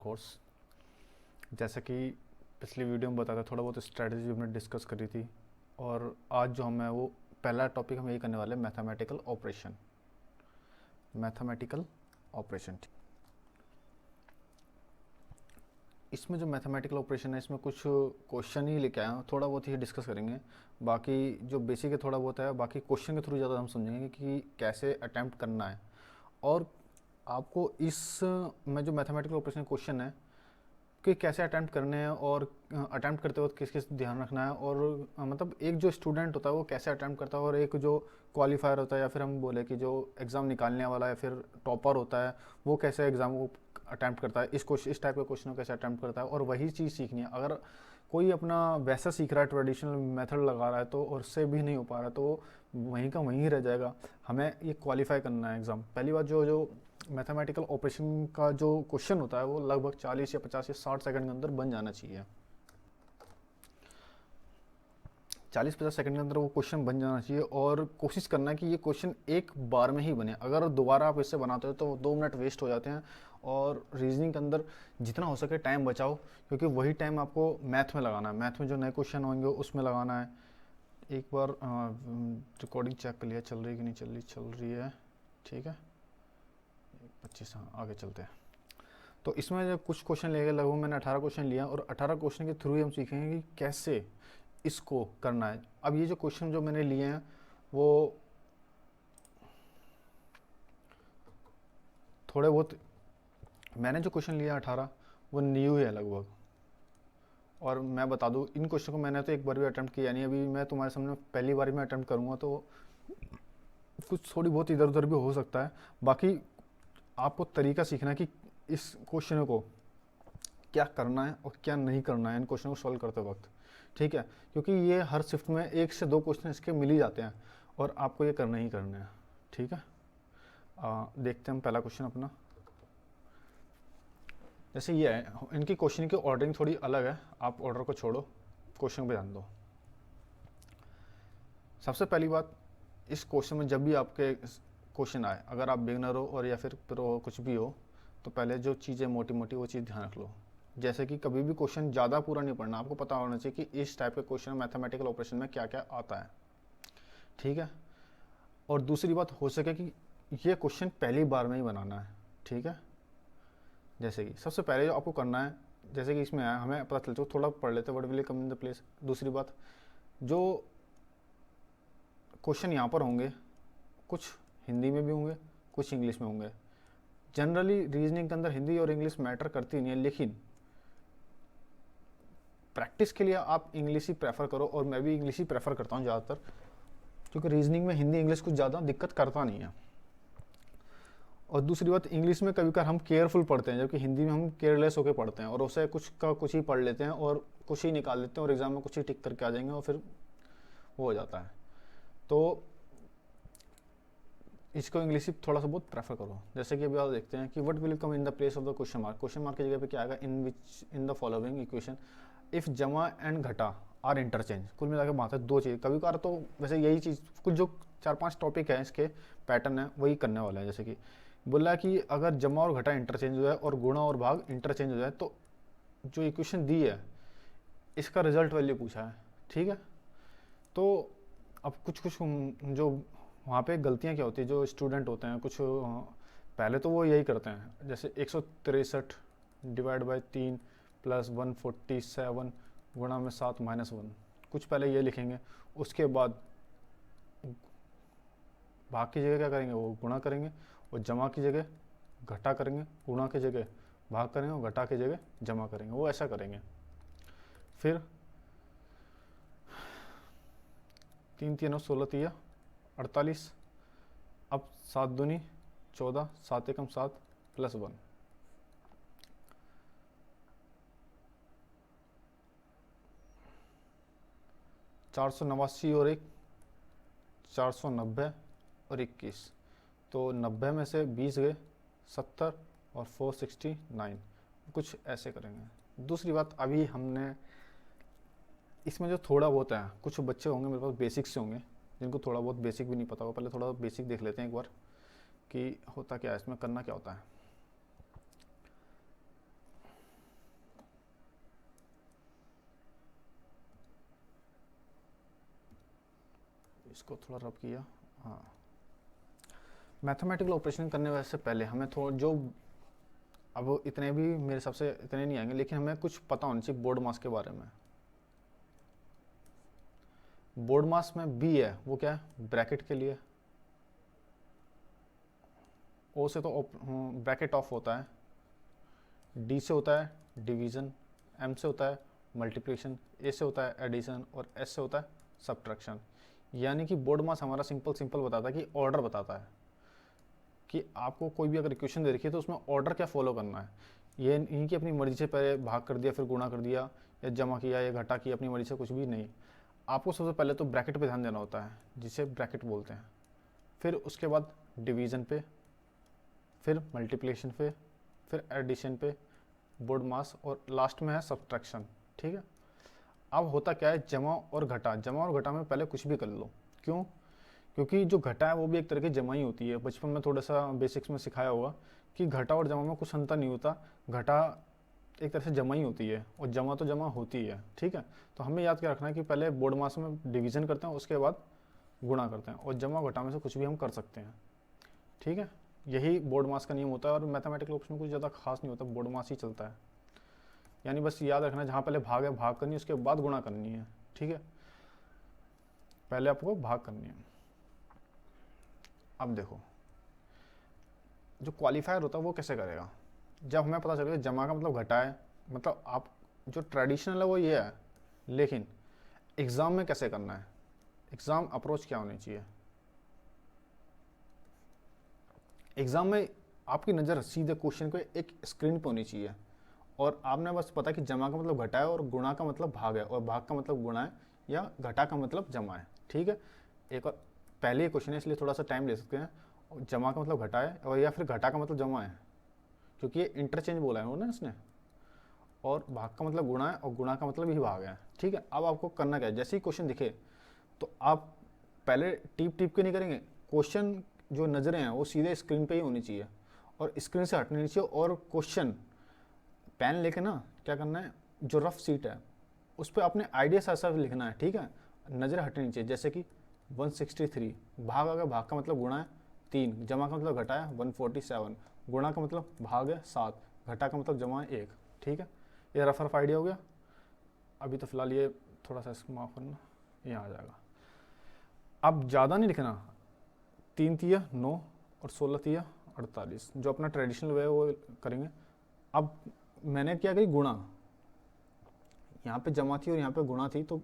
Course जैसा कि पिछली वीडियो में बताया था, थोड़ा बहुत स्ट्रेटजी हमने डिस्कस करी थी। और आज जो हम है वो पहला टॉपिक हम यही करने वाले हैं, मैथमेटिकल ऑपरेशन। मैथमेटिकल ऑपरेशन इसमें जो मैथमेटिकल ऑपरेशन है इसमें कुछ क्वेश्चन ही लेके आया हूँ, थोड़ा बहुत ही डिस्कस करेंगे। बाकी जो बेसिक है थोड़ा बहुत है, बाकी क्वेश्चन के थ्रू ज़्यादा हम समझेंगे कि कैसे अटैम्प्ट करना है। और आपको इस में जो मैथमेटिकल ऑपरेशन क्वेश्चन है कि कैसे अटैम्प्ट करने हैं और अटैम्प्ट करते वक्त किस किस ध्यान रखना है, और मतलब एक जो स्टूडेंट होता है वो कैसे अटैम्प्ट करता है, और एक जो क्वालिफायर होता है या फिर हम बोले कि जो एग्ज़ाम निकालने वाला है फिर टॉपर होता है, वो कैसे एग्ज़ाम को अटैम्प्ट करता है, इस टाइप के क्वेश्चन को कैसे अटैम्प्ट करता है। और वही चीज़ सीखनी है। अगर कोई अपना वैसा सीख रहा है, ट्रेडिशनल मेथड लगा रहा है, तो और उससे भी नहीं हो पा रहा है, तो वो वहीं का वहीं रह जाएगा। हमें ये क्वालिफाई करना है एग्ज़ाम। पहली बात, जो जो मैथमेटिकल ऑपरेशन का जो क्वेश्चन होता है वो लगभग 40 या 50 या 60 सेकंड के अंदर बन जाना चाहिए। 40-50 सेकंड के अंदर वो क्वेश्चन बन जाना चाहिए, और कोशिश करना है कि ये क्वेश्चन एक बार में ही बने। अगर दोबारा आप इससे बनाते हो तो 2 मिनट वेस्ट हो जाते हैं। और रीजनिंग के अंदर जितना हो सके टाइम बचाओ, क्योंकि वही टाइम आपको मैथ में लगाना है। मैथ में जो नए क्वेश्चन होंगे उसमें लगाना है। एक बार रिकॉर्डिंग चेक कर लिया चल रही है कि नहीं चल रही? चल रही है, ठीक है। 25, हाँ, आगे चलते हैं। तो इसमें जब कुछ क्वेश्चन लेके लगभग मैंने 18 क्वेश्चन लिया, और 18 क्वेश्चन के थ्रू ही हम सीखेंगे कि कैसे इसको करना है। अब ये जो क्वेश्चन जो मैंने लिए हैं वो थोड़े बहुत, मैंने जो क्वेश्चन लिया 18 वो न्यू है लगभग। और मैं बता दूं, इन क्वेश्चन को मैंने तो एक बार भी अटेम्प्ट किया नहीं। अभी मैं तुम्हारे सामने पहली बार में अटेम्प्ट करूंगा, तो कुछ थोड़ी बहुत इधर उधर भी हो सकता है। बाकी आपको तरीका सीखना है कि इस क्वेश्चन को क्या करना है और क्या नहीं करना है इन क्वेश्चन को सॉल्व करते वक्त, ठीक है। क्योंकि ये हर शिफ्ट में 1 से 2 क्वेश्चन इसके मिल ही जाते हैं, और आपको ये करना ही करना है, ठीक है। देखते हैं हम पहला क्वेश्चन अपना। जैसे ये है, इनकी क्वेश्चन की ऑर्डरिंग थोड़ी अलग है, आप ऑर्डर को छोड़ो, क्वेश्चन पे ध्यान दो। सबसे पहली बात, इस क्वेश्चन में जब भी आपके क्वेश्चन आए, अगर आप बिगनर हो और या फिर प्रो हो, कुछ भी हो, तो पहले जो चीज़ें मोटी मोटी वो चीज़ ध्यान रख लो। जैसे कि कभी भी क्वेश्चन ज़्यादा पूरा नहीं पढ़ना, आपको पता होना चाहिए कि इस टाइप के क्वेश्चन मैथमेटिकल ऑपरेशन में क्या क्या आता है, ठीक है। और दूसरी बात, हो सके कि ये क्वेश्चन पहली बार में ही बनाना है, ठीक है। जैसे कि सबसे पहले जो आपको करना है, जैसे कि इसमें है, हमें पता चल, तो थोड़ा पढ़ लेते हैं, word will come in the place. दूसरी बात, जो क्वेश्चन यहाँ पर होंगे, कुछ हिंदी में भी होंगे, कुछ इंग्लिश में होंगे। जनरली रीजनिंग के अंदर हिंदी और इंग्लिश मैटर करती नहीं है, लेकिन प्रैक्टिस के लिए आप इंग्लिश ही प्रेफर करो, और मैं भी इंग्लिश ही प्रेफर करता हूँ ज़्यादातर, क्योंकि रीजनिंग में हिंदी इंग्लिश कुछ ज़्यादा दिक्कत करता नहीं है। और दूसरी बात, इंग्लिश में कभी कभार हम केयरफुल पढ़ते हैं, जबकि हिंदी में हम केयरलेस होकर पढ़ते हैं, और उससे कुछ का कुछ ही पढ़ लेते हैं और कुछ ही निकाल लेते हैं, और एग्जाम में कुछ ही टिक करके आ जाएंगे, और फिर वो हो जाता है। तो इसको इंग्लिश ही थोड़ा सा बहुत प्रेफर करो। जैसे कि अभी आप देखते हैं कि what will come in the place of the question mark. Question mark की जगह पे क्या आएगा? In which in the following equation if जमा एंड घटा आर इंटरचेंज। कुल मिला के बात है दो चीज़। कभी कभार तो वैसे यही चीज़, कुछ जो 4-5 टॉपिक है इसके पैटर्न है वही करने वाला है। जैसे कि बोला कि अगर जमा और घटा इंटरचेंज हो जाए और गुणा और भाग इंटरचेंज हो जाए, तो जो इक्वेशन दी है इसका रिजल्ट वैल्यू पूछा है, ठीक है। तो अब कुछ कुछ जो वहाँ पे गलतियाँ क्या होती है, जो स्टूडेंट होते हैं कुछ पहले तो वो यही करते हैं, जैसे 163 डिवाइड बाई 3 प्लस 147 गुणा में 7 माइनस 1, कुछ पहले ये लिखेंगे। उसके बाद भाग की जगह क्या करेंगे? वो गुणा करेंगे। और जमा की जगह घटा करेंगे, गुणा की जगह भाग करेंगे, और घटा की जगह जमा करेंगे, वो ऐसा करेंगे। फिर 3 3 और 16 तिया 48। अब 7 दूनी 14, 7 एकम 7 प्लस 1, 489 और 1 490 और 21। तो 90 में से 20 गए 70 और 469, कुछ ऐसे करेंगे। दूसरी बात, अभी हमने इसमें जो थोड़ा बहुत है, कुछ बच्चे होंगे मेरे पास बेसिक से होंगे जिनको थोड़ा बहुत बेसिक भी नहीं पता होगा। पहले थोड़ा बेसिक देख लेते हैं एक बार कि होता क्या है, इसमें करना क्या होता है। इसको थोड़ा रब किया। हाँ, मैथमेटिकल ऑपरेशन करने से पहले हमें थोड़ा जो, अब इतने भी मेरे हिसाब से इतने नहीं आएंगे, लेकिन हमें कुछ पता होना चाहिए बोर्ड मास के बारे में। बोर्ड मास में बी है वो क्या है, ब्रैकेट के लिए। ओ से तो ब्रैकेट ऑफ होता है, डी से होता है डिवीजन, एम से होता है मल्टीप्लिकेशन, ए से होता है एडिशन और एस से होता है सब्ट्रैक्शन। यानी कि बोर्ड मास हमारा सिंपल बताता है कि ऑर्डर बताता है कि आपको कोई भी अगर इक्वेशन दे रखी है तो उसमें ऑर्डर क्या फॉलो करना है। ये नहीं कि अपनी मर्जी से पहले भाग कर दिया फिर गुणा कर दिया या जमा किया या घटा किया अपनी मर्जी से, कुछ भी नहीं। आपको सबसे पहले तो ब्रैकेट पे ध्यान देना होता है जिसे ब्रैकेट बोलते हैं, फिर उसके बाद डिवीज़न पे, फिर मल्टीप्लिकेशन पे, फिर एडिशन पे, बोर्ड मास और लास्ट में है सब्ट्रैक्शन। ठीक है। अब होता क्या है, जमा और घटा। जमा और घटा में पहले कुछ भी कर लो। क्यों? क्योंकि जो घटा है वो भी एक तरह की जमा ही होती है। बचपन में थोड़ा सा बेसिक्स में सिखाया होगा कि घटा और जमा में कुछ अंतर नहीं होता। घटा एक तरह से जमा ही होती है और जमा तो जमा होती है। ठीक है। तो हमें याद क्या रखना है कि पहले बोर्ड मास में डिवीजन करते हैं, उसके बाद गुणा करते हैं, और जमा घटा में से कुछ भी हम कर सकते हैं। ठीक है। यही बोर्ड मास का नियम होता है और मैथमेटिकल ऑप्शन में कुछ ज़्यादा खास नहीं होता, बोर्ड मास ही चलता है। यानी बस याद रखना, जहाँ पहले भाग है भाग करनी है, उसके बाद गुणा करनी है। ठीक है। पहले आपको भाग करनी है। अब देखो, जो क्वालिफायर होता है वो कैसे करेगा, जब हमें पता चलेगा जमा का मतलब घटा है, मतलब आप जो ट्रेडिशनल है वो ये है, लेकिन एग्ज़ाम में कैसे करना है, एग्ज़ाम अप्रोच क्या होनी चाहिए। एग्ज़ाम में आपकी नज़र सीधे क्वेश्चन को एक स्क्रीन पर होनी चाहिए और आपने बस पता कि जमा का मतलब घटा है और गुणा का मतलब भाग है और भाग का मतलब गुणा है या घटा का मतलब जमा है। ठीक है। एक और पहले क्वेश्चन है इसलिए थोड़ा सा टाइम ले सकते हैं। जमा का मतलब घटा है और या फिर घटा का मतलब जमा है, क्योंकि ये इंटरचेंज बोला है उन्होंने इसने, और भाग का मतलब गुणा है और गुणा का मतलब ही भाग है। ठीक है। अब आपको करना क्या है, जैसे ही क्वेश्चन दिखे तो आप पहले टीप के नहीं करेंगे, क्वेश्चन जो नज़रें हैं वो सीधे स्क्रीन पे ही होनी चाहिए और स्क्रीन से हटनी नहीं चाहिए। और क्वेश्चन पेन लेके ना क्या करना है, जो रफ सीट है उस पर अपने आइडिया साथ साथ लिखना है। ठीक है। नज़रें हटनी चाहिए। जैसे कि 163 भाग आ गया, भाग का मतलब गुणा है 3, जमा का मतलब घटा है 147, गुणा का मतलब भाग है 7, घटा का मतलब जमा है 1। ठीक है। ये रफ आइडिया हो गया। अभी तो फिलहाल ये थोड़ा सा इसको माफ़ करना, ये आ जाएगा। अब ज़्यादा नहीं लिखना, 3 तिया 9 और 16 तिया 48, जो अपना ट्रेडिशनल वे है वो करेंगे। अब मैंने क्या करी, गुणा, यहाँ पे जमा थी और यहाँ पे गुणा थी तो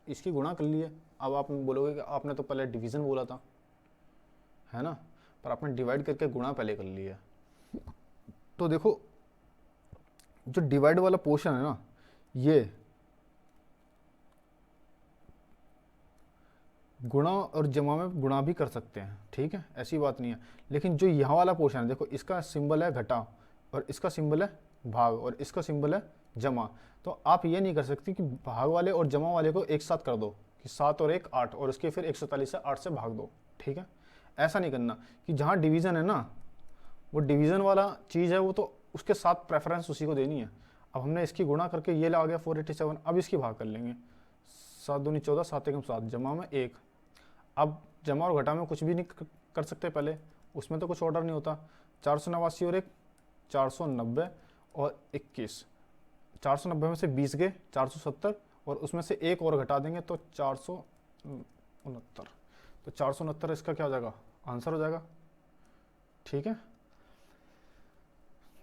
इसकी गुणा कर लिए। अब आप बोलोगे कि आपने तो पहले डिवीज़न बोला था, है ना, पर आपने डिवाइड करके गुणा पहले कर लिया। तो देखो जो डिवाइड वाला पोर्शन है ना, ये गुणा और जमा में गुणा भी कर सकते हैं। ठीक है, ऐसी बात नहीं है। लेकिन जो यहाँ वाला पोर्शन है, देखो इसका सिंबल है घटा और इसका सिंबल है भाग और इसका सिंबल है जमा। तो आप ये नहीं कर सकते कि भाग वाले और जमा वाले को एक साथ कर दो कि 7 और 1 8 और उसके फिर 147 से 8 से भाग दो। ठीक है। ऐसा नहीं करना कि जहाँ डिवीज़न है ना, वो डिवीज़न वाला चीज़ है वो तो उसके साथ प्रेफरेंस उसी को देनी है। अब हमने इसकी गुणा करके ये ला गया 487, अब इसकी भाग कर लेंगे, 7 दूनी 14, 7 एकम 7, जमा में 1। अब जमा और घटा में कुछ भी नहीं कर सकते पहले, उसमें तो कुछ ऑर्डर नहीं होता। 489 और 1 490 और 21, 490 में से 20 गए 470 और उसमें से एक और घटा देंगे तो 469। तो 469 इसका क्या हो जाएगा, आंसर हो जाएगा। ठीक है।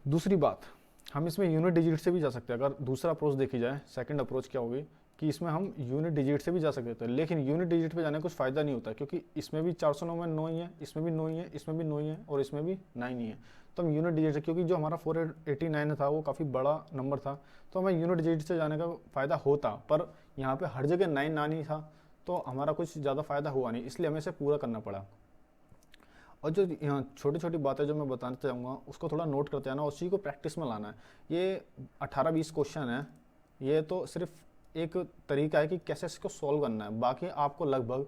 दूसरी बात, हम इसमें यूनिट डिजिट से भी जा सकते हैं। अगर दूसरा अप्रोच देखी जाए, सेकंड अप्रोच क्या होगी कि इसमें हम यूनिट डिजिट से भी जा सकते हैं, लेकिन यूनिट डिजिट पे जाने का कुछ फ़ायदा नहीं होता क्योंकि इसमें भी 409 में 9 ही है, इसमें भी 9 ही है, इसमें भी 9 ही है और इसमें भी 9 ही है। तो हम यूनिट डिजिट से, क्योंकि जो हमारा 489 था वो काफ़ी बड़ा नंबर था, तो हमें यूनिट डिजिट से जाने का फ़ायदा होता, पर यहाँ पर हर जगह 9 ना नहीं था तो हमारा कुछ ज़्यादा फ़ायदा हुआ नहीं, इसलिए हमें इसे पूरा करना पड़ा। और जो यहाँ छोटी छोटी बातें जो मैं बताना चाहूँगा उसको थोड़ा नोट करते आना, उसी को प्रैक्टिस में लाना है। ये 18-20 क्वेश्चन है, ये तो सिर्फ एक तरीका है कि कैसे इसको सॉल्व करना है। बाकी आपको लगभग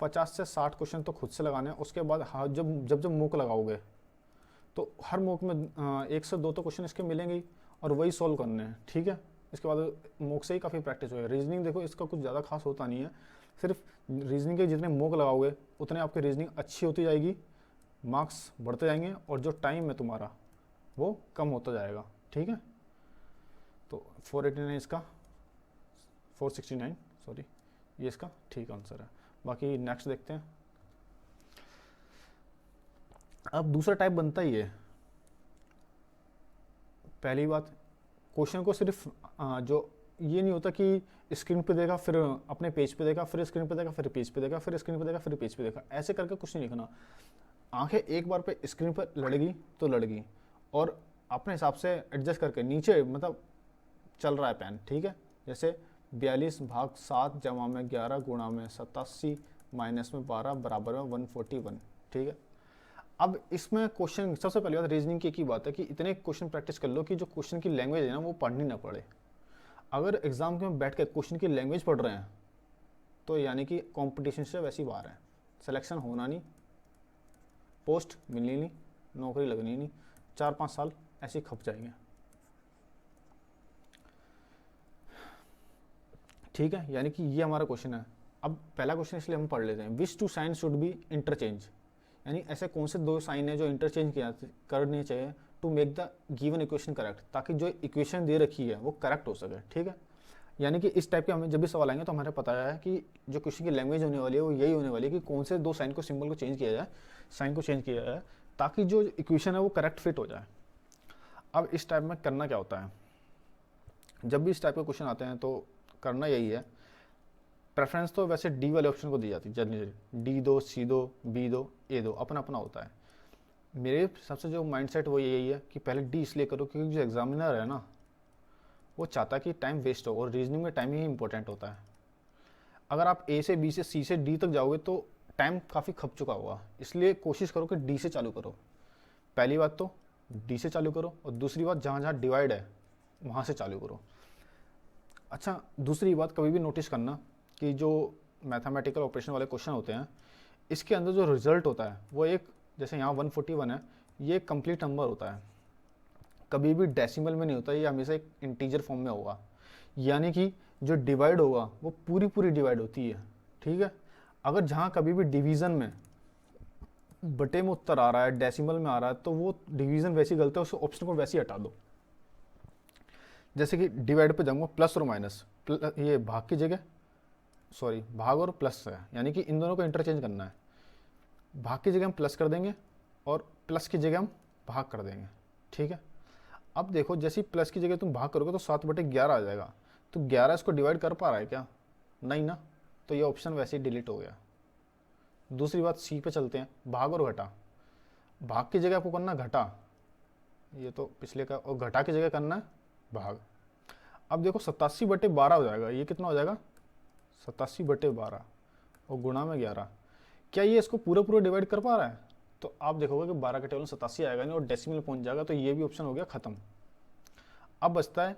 50 से 60 क्वेश्चन तो खुद से लगाने हैं। उसके बाद हाँ, जब मूक लगाओगे तो हर मूक में 1 से 2 तो क्वेश्चन इसके मिलेंगे ही और वही सॉल्व करने हैं। ठीक है। इसके बाद मूक से ही काफ़ी प्रैक्टिस हो गई। रीजनिंग देखो इसका कुछ ज़्यादा खास होता नहीं है, सिर्फ रीजनिंग के जितने मॉक लगाओगे उतने आपकी रीजनिंग अच्छी होती जाएगी, मार्क्स बढ़ते जाएंगे और जो टाइम है तुम्हारा वो कम होता जाएगा। ठीक है, तो 489 इसका, 469 सॉरी, ये इसका ठीक आंसर है। बाकी नेक्स्ट देखते हैं। अब दूसरा टाइप बनता ही है। पहली बात, क्वेश्चन को सिर्फ जो ये नहीं होता कि स्क्रीन पे देगा फिर अपने पेज पे देगा, फिर स्क्रीन पे देगा, फिर पेज पे देगा, फिर स्क्रीन पे देगा, फिर पेज पे देगा, ऐसे करके कुछ नहीं लिखना। आंखें एक बार पे स्क्रीन पर लड़ेगी तो लड़गी, और अपने हिसाब से एडजस्ट करके नीचे मतलब चल रहा है पेन, ठीक है। जैसे 42 भाग 7 जमा में 11 गुणा में 87 माइनस में 12 बराबर में 141, ठीक है। अब इसमें क्वेश्चन, सबसे पहली बात रीजनिंग की एक ही बात है कि इतने क्वेश्चन प्रैक्टिस कर लो कि जो क्वेश्चन की लैंग्वेज है ना वो पढ़नी ना पड़े। अगर एग्जाम में बैठ के क्वेश्चन की लैंग्वेज पढ़ रहे हैं तो यानी कि कंपटीशन से वैसी बाहर है, सिलेक्शन होना नहीं, पोस्ट मिलनी नहीं, नौकरी लगनी नहीं, 4-5 साल ऐसे ही खप जाएंगे। ठीक है, यानी कि ये हमारा क्वेश्चन है। अब पहला क्वेश्चन इसलिए हम पढ़ लेते हैं, which two sign should be interchange, यानी ऐसे कौन से दो साइन है जो इंटरचेंज करने चाहिए to make the given equation correct, ताकि जो इक्वेशन दे रखी है वो करेक्ट हो सके। ठीक है, यानी कि इस टाइप के हमें जब भी सवाल आएंगे तो हमारे पता है कि जो क्वेश्चन की लैंग्वेज होने वाली है वो यही होने वाली है कि कौन से दो साइन को, सिंबल को चेंज किया जाए, साइन को चेंज किया जाए, ताकि जो इक्वेशन है वो करेक्ट फिट हो जाए। अब इस टाइप में करना क्या होता है, जब भी इस टाइप के क्वेश्चन आते हैं तो करना यही है, प्रेफरेंस तो वैसे डी वाले ऑप्शन को दी जाती है जनरली, डी दो, सी दो, बी दो, ए दो, अपना अपना होता है। मेरे सबसे जो माइंडसेट वो यही है कि पहले डी इसलिए करो क्योंकि जो एग्जामिनर है ना वो चाहता है कि टाइम वेस्ट हो, और रीजनिंग में टाइम ही इंपॉर्टेंट होता है। अगर आप ए से बी से सी से डी तक जाओगे तो टाइम काफ़ी खप चुका होगा, इसलिए कोशिश करो कि डी से चालू करो। पहली बात तो डी से चालू करो, और दूसरी बात जहाँ जहाँ डिवाइड है वहाँ से चालू करो। अच्छा, दूसरी बात कभी भी नोटिस करना कि जो मैथमेटिकल ऑपरेशन वाले क्वेश्चन होते हैं इसके अंदर जो रिजल्ट होता है वो एक, जैसे यहाँ 141 है, ये कंप्लीट नंबर होता है, कभी भी डेसिमल में नहीं होता, ये हमेशा एक इंटीजर फॉर्म में होगा, यानी कि जो डिवाइड होगा वो पूरी पूरी डिवाइड होती है। ठीक है, अगर जहाँ कभी भी डिवीज़न में बटे में उत्तर आ रहा है, डेसिमल में आ रहा है, तो वो डिवीज़न वैसी गलत है, उस ऑप्शन को वैसे ही हटा दो। जैसे कि डिवाइड पे जाऊँगा प्लस और माइनस, ये भाग की जगह, सॉरी भाग और प्लस है, यानी कि इन दोनों को इंटरचेंज करना है। भाग की जगह हम प्लस कर देंगे और प्लस की जगह हम भाग कर देंगे। ठीक है, अब देखो जैसे प्लस की जगह तुम भाग करोगे तो 7/11 आ जाएगा, तो 11 इसको डिवाइड कर पा रहा है क्या? नहीं ना, तो ये ऑप्शन वैसे ही डिलीट हो गया। दूसरी बात सी पे चलते हैं, भाग और घटा। भाग की जगह आपको करना घटा, ये तो पिछले का, और घटा की जगह करना है भाग। अब देखो 87/12 हो जाएगा, ये कितना हो जाएगा 87/12 और गुणा में 11। क्या ये इसको पूरा पूरा डिवाइड कर पा रहा है? तो आप देखोगे कि 12 का टेबल 87 आएगा नहीं और डेसिमल पहुंच जाएगा, तो ये भी ऑप्शन हो गया खत्म। अब बचता है,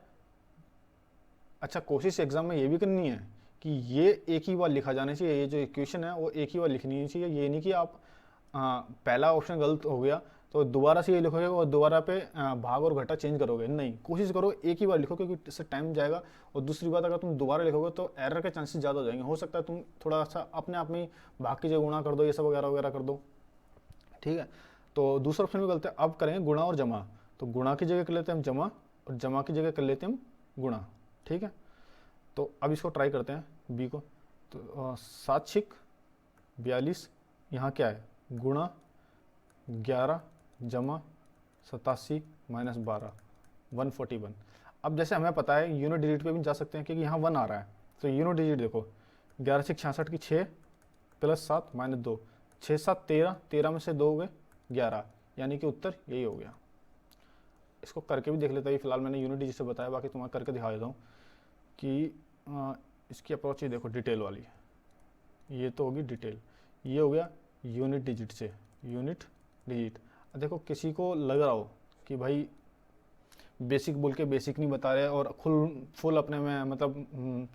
अच्छा कोशिश एग्जाम में ये भी करनी है कि ये एक ही बार लिखा जाना चाहिए, ये जो इक्वेशन है वो एक ही बार लिखनी चाहिए। ये नहीं कि आप पहला ऑप्शन गलत हो गया तो दोबारा से ये लिखोगे और दोबारा पे भाग और घटा चेंज करोगे, नहीं, कोशिश करो एक ही बार लिखो क्योंकि इससे टाइम जाएगा। और दूसरी बात, अगर तुम दोबारा लिखोगे तो एरर के चांसेस ज़्यादा हो जाएंगे, हो सकता है तुम थोड़ा सा अपने आप में ही भाग की जगह गुणा कर दो, ये सब वगैरह वगैरह कर दो। ठीक है, तो दूसरा ऑप्शन भी गलत है। अब करेंगे गुणा और जमा, तो गुणा की जगह कर लेते हैं हम जमा और जमा की जगह कर लेते हैं हम गुणा। ठीक है, तो अब इसको ट्राई करते हैं बी को। तो 7×6 = 42, यहाँ क्या है गुणा 11 जमा 87 माइनस 12 141। अब जैसे हमें पता है यूनिट डिजिट पे भी जा सकते हैं क्योंकि यहाँ 1 आ रहा है, तो यूनिट डिजिट देखो 11×6 = 66 की 6 + 7 - 2, 6 7 13, 13 में से 2 हो गए 11, यानी कि उत्तर यही हो गया। इसको करके भी देख लेते हैं, फिलहाल मैंने यूनिट डिजिट से बताया, बाकी तुम्हें करके दिखा देता हूँ कि इसकी अप्रोच ही देखो डिटेल वाली, ये तो होगी डिटेल, ये हो गया यूनिट डिजिट से, यूनिट डिजिट। देखो किसी को लग रहा हो कि भाई बेसिक बोल के बेसिक नहीं बता रहे और फुल अपने में मतलब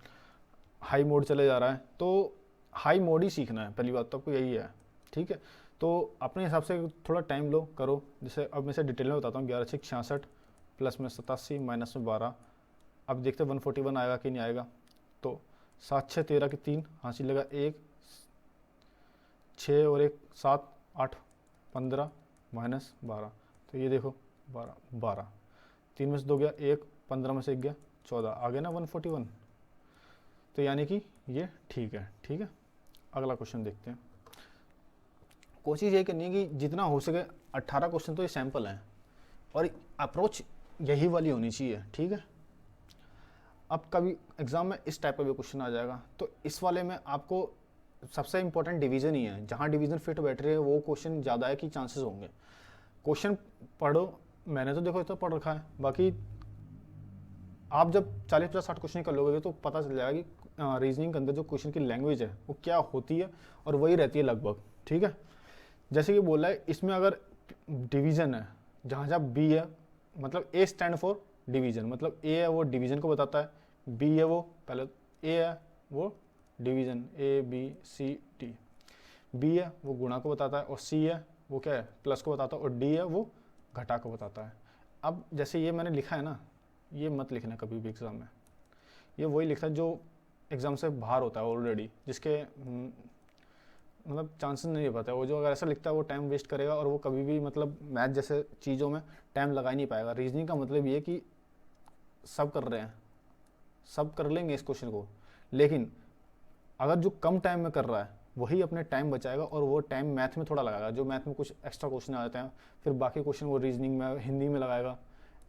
हाई मोड चले जा रहा है, तो हाई मोड ही सीखना है, पहली बात तो आपको यही है। ठीक है, तो अपने हिसाब से थोड़ा टाइम लो, करो। जैसे अब मैं से डिटेल में बताता हूँ, 11×6 = 66 प्लस में 87 माइनस में 12। अब देखते हैं 141 आएगा कि नहीं आएगा। तो 7 6 13 की 3 हासिल लगा 1, 6 और 1 7 8 15 माइनस 12, तो ये देखो 12 12, 3 में से 2 गया 1, 15 में से 1 गया 14, आ गया ना 141। तो यानी कि ये ठीक है। ठीक है, अगला क्वेश्चन देखते हैं। कोशिश ये करनी है कि जितना हो सके 18 क्वेश्चन तो ये सैंपल हैं और अप्रोच यही वाली होनी चाहिए। ठीक है, अब कभी एग्जाम में इस टाइप का भी क्वेश्चन आ जाएगा, तो इस वाले में आपको सबसे इंपॉर्टेंट डिवीजन ही है, जहाँ डिवीजन फिट बैठ रहे हैं वो क्वेश्चन ज़्यादा है कि चांसेस होंगे। क्वेश्चन पढ़ो, मैंने तो देखो इतना पढ़ रखा है, बाकी आप जब 40 50 60 क्वेश्चन कर लोगे तो पता चल जाएगा कि रीजनिंग के अंदर जो क्वेश्चन की लैंग्वेज है वो क्या होती है और वही रहती है लगभग। ठीक है, जैसे कि बोला है इसमें अगर डिवीजन है, जहाँ जहाँ बी है, मतलब ए स्टैंड फॉर डिवीजन, मतलब ए है वो डिवीजन को बताता है, बी है वो पहले ए है वो division A B C D, B है वो गुणा को बताता है, और सी है वो क्या है प्लस को बताता है, और डी है वो घटा को बताता है। अब जैसे ये मैंने लिखा है ना, ये मत लिखना कभी भी एग्ज़ाम में, ये वही लिखता है जो एग्ज़ाम से बाहर होता है ऑलरेडी, जिसके मतलब चांसेस नहीं पाता है। वो जो अगर ऐसा लिखता है वो टाइम वेस्ट करेगा और वो कभी भी मतलब मैथ जैसे चीज़ों में टाइम लगा ही नहीं पाएगा। रीजनिंग का मतलब ये कि सब कर रहे हैं, सब कर लेंगे इस क्वेश्चन को, लेकिन अगर जो कम टाइम में कर रहा है वही अपने टाइम बचाएगा और वो टाइम मैथ में थोड़ा लगाएगा, जो मैथ में कुछ एक्स्ट्रा क्वेश्चन आ जाते हैं फिर बाकी क्वेश्चन वो रीजनिंग में हिंदी में लगाएगा,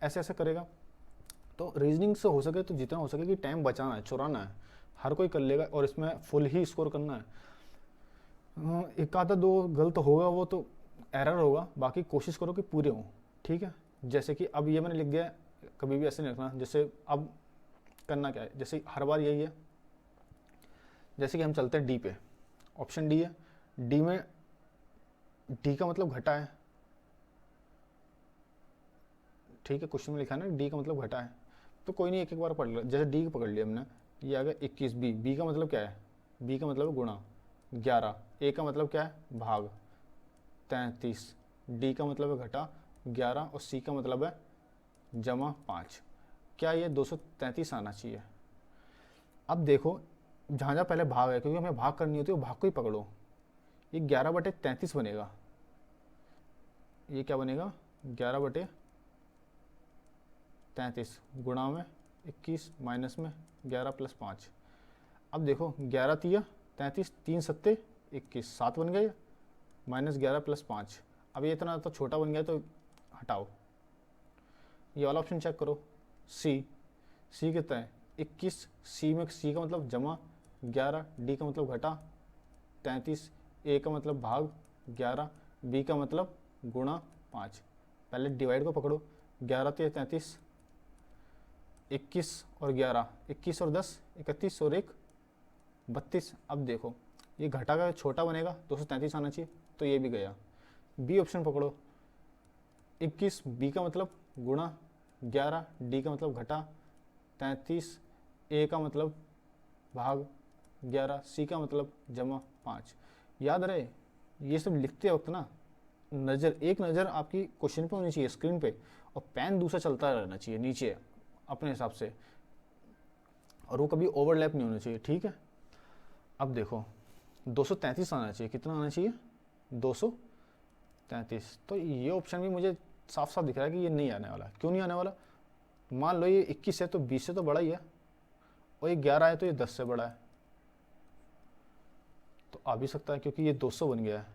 ऐसे ऐसे करेगा। तो रीजनिंग से हो सके तो जितना हो सके कि टाइम बचाना है, चुराना है, हर कोई कर लेगा और इसमें फुल ही स्कोर करना है। एक आधा दो गलत होगा वो तो एरर होगा, बाकी कोशिश करो कि पूरे हों। ठीक है, जैसे कि अब ये मैंने लिख दिया, कभी भी ऐसे नहीं रखना। जैसे अब करना क्या है, जैसे हर बार यही है, जैसे कि हम चलते हैं डी पे, ऑप्शन डी है, डी में डी का मतलब घटा है। ठीक है, क्वेश्चन में लिखा है ना डी का मतलब घटा है, तो कोई नहीं एक एक बार पढ़ लो। जैसे डी पकड़ लिया हमने, ये आ गया 21, बी का मतलब क्या है, बी का मतलब गुणा 11, ए का मतलब क्या है भाग 33, डी का मतलब है घटा 11 और सी का मतलब है जमा 5। क्या ये 233 आना चाहिए। अब देखो जहाँ जहाँ पहले भाग है, क्योंकि हमें भाग करनी होती है वो भाग को ही पकड़ो। ये 11/33 बनेगा, ये क्या बनेगा 11/33 गुणा में 21 माइनस में 11 + 5। अब देखो 11 तिया 33, 3 सत्ते 21, 7 बन गया, माइनस 11 + 5। अब ये इतना तो छोटा बन गया तो हटाओ, ये वाला ऑप्शन चेक करो, सी कितना है 21, सी में सी का मतलब जमा 11, डी का मतलब घटा 33, ए का मतलब भाग 11, बी का मतलब गुणा 5। पहले डिवाइड को पकड़ो, 11 × 33, 21 और 11, 21 और 10 31 और 1 32। अब देखो ये घटा का छोटा बनेगा, 233 आना चाहिए, तो ये भी गया। बी ऑप्शन पकड़ो, 21 बी का मतलब गुणा 11, डी का मतलब घटा 33, ए का मतलब भाग 11, सी का मतलब जमा 5। याद रहे ये सब लिखते वक्त ना एक नज़र आपकी क्वेश्चन पे होनी चाहिए स्क्रीन पे, और पेन दूसरा चलता रहना चाहिए नीचे अपने हिसाब से, और वो कभी ओवरलैप नहीं होना चाहिए। ठीक है, अब देखो 233 आना चाहिए, कितना आना चाहिए 233। तो ये ऑप्शन भी मुझे साफ साफ दिख रहा है कि ये नहीं आने वाला। क्यों नहीं आने वाला, मान लो ये 21 है तो 20 से तो बड़ा ही है, और ये 11 है तो ये 10 से बड़ा है, तो आ भी सकता है क्योंकि ये 200 बन गया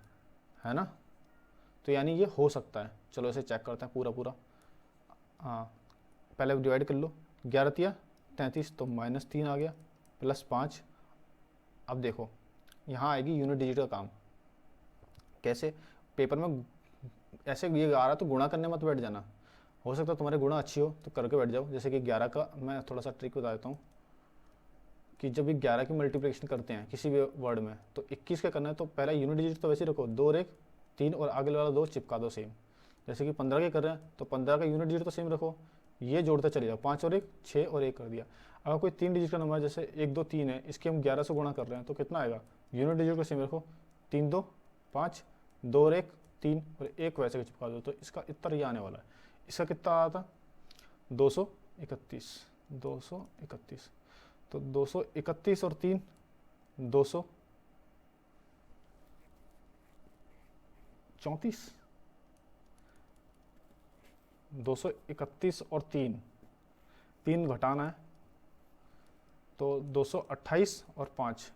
है ना, तो यानी ये हो सकता है। चलो इसे चेक करते हैं पूरा पूरा। हाँ, पहले डिवाइड कर लो, 11 तिया 33 तो -3 आ गया प्लस 5। अब देखो यहाँ आएगी यूनिट डिजिट का काम। कैसे, पेपर में ऐसे ये आ रहा तो गुणा करने मत बैठ जाना, हो सकता है तुम्हारे गुणा अच्छी हो तो करके बैठ जाओ। जैसे कि 11 का मैं थोड़ा सा ट्रिक बता देता हूँ कि जब ये 11 की मल्टीप्लिकेशन करते हैं किसी भी वर्ड में, तो 21 का करना है तो पहला यूनिट डिजिट तो वैसे ही रखो, 2 और 1 3 और आगे वाला 2 चिपका दो सेम। जैसे कि 15 के कर रहे हैं तो 15 का यूनिट डिजिट तो सेम रखो, ये जोड़ते चले जाओ, 5 और 1 6 और 1 कर दिया। अगर कोई 3 डिजिट का नंबर है जैसे 1 2 3 है, इसके हम 11 से गुणा कर रहे हैं तो कितना आएगा, यूनिट डिजिट को सेम रखो, 3 2 5, 2 और 1 3 और 1 वैसे के चिपका दो, तो इसका उत्तर ये आने वाला है। इसका कितना आया था 231। तो 231 और 3 234, 231 और 3 3 घटाना है तो 228 और 5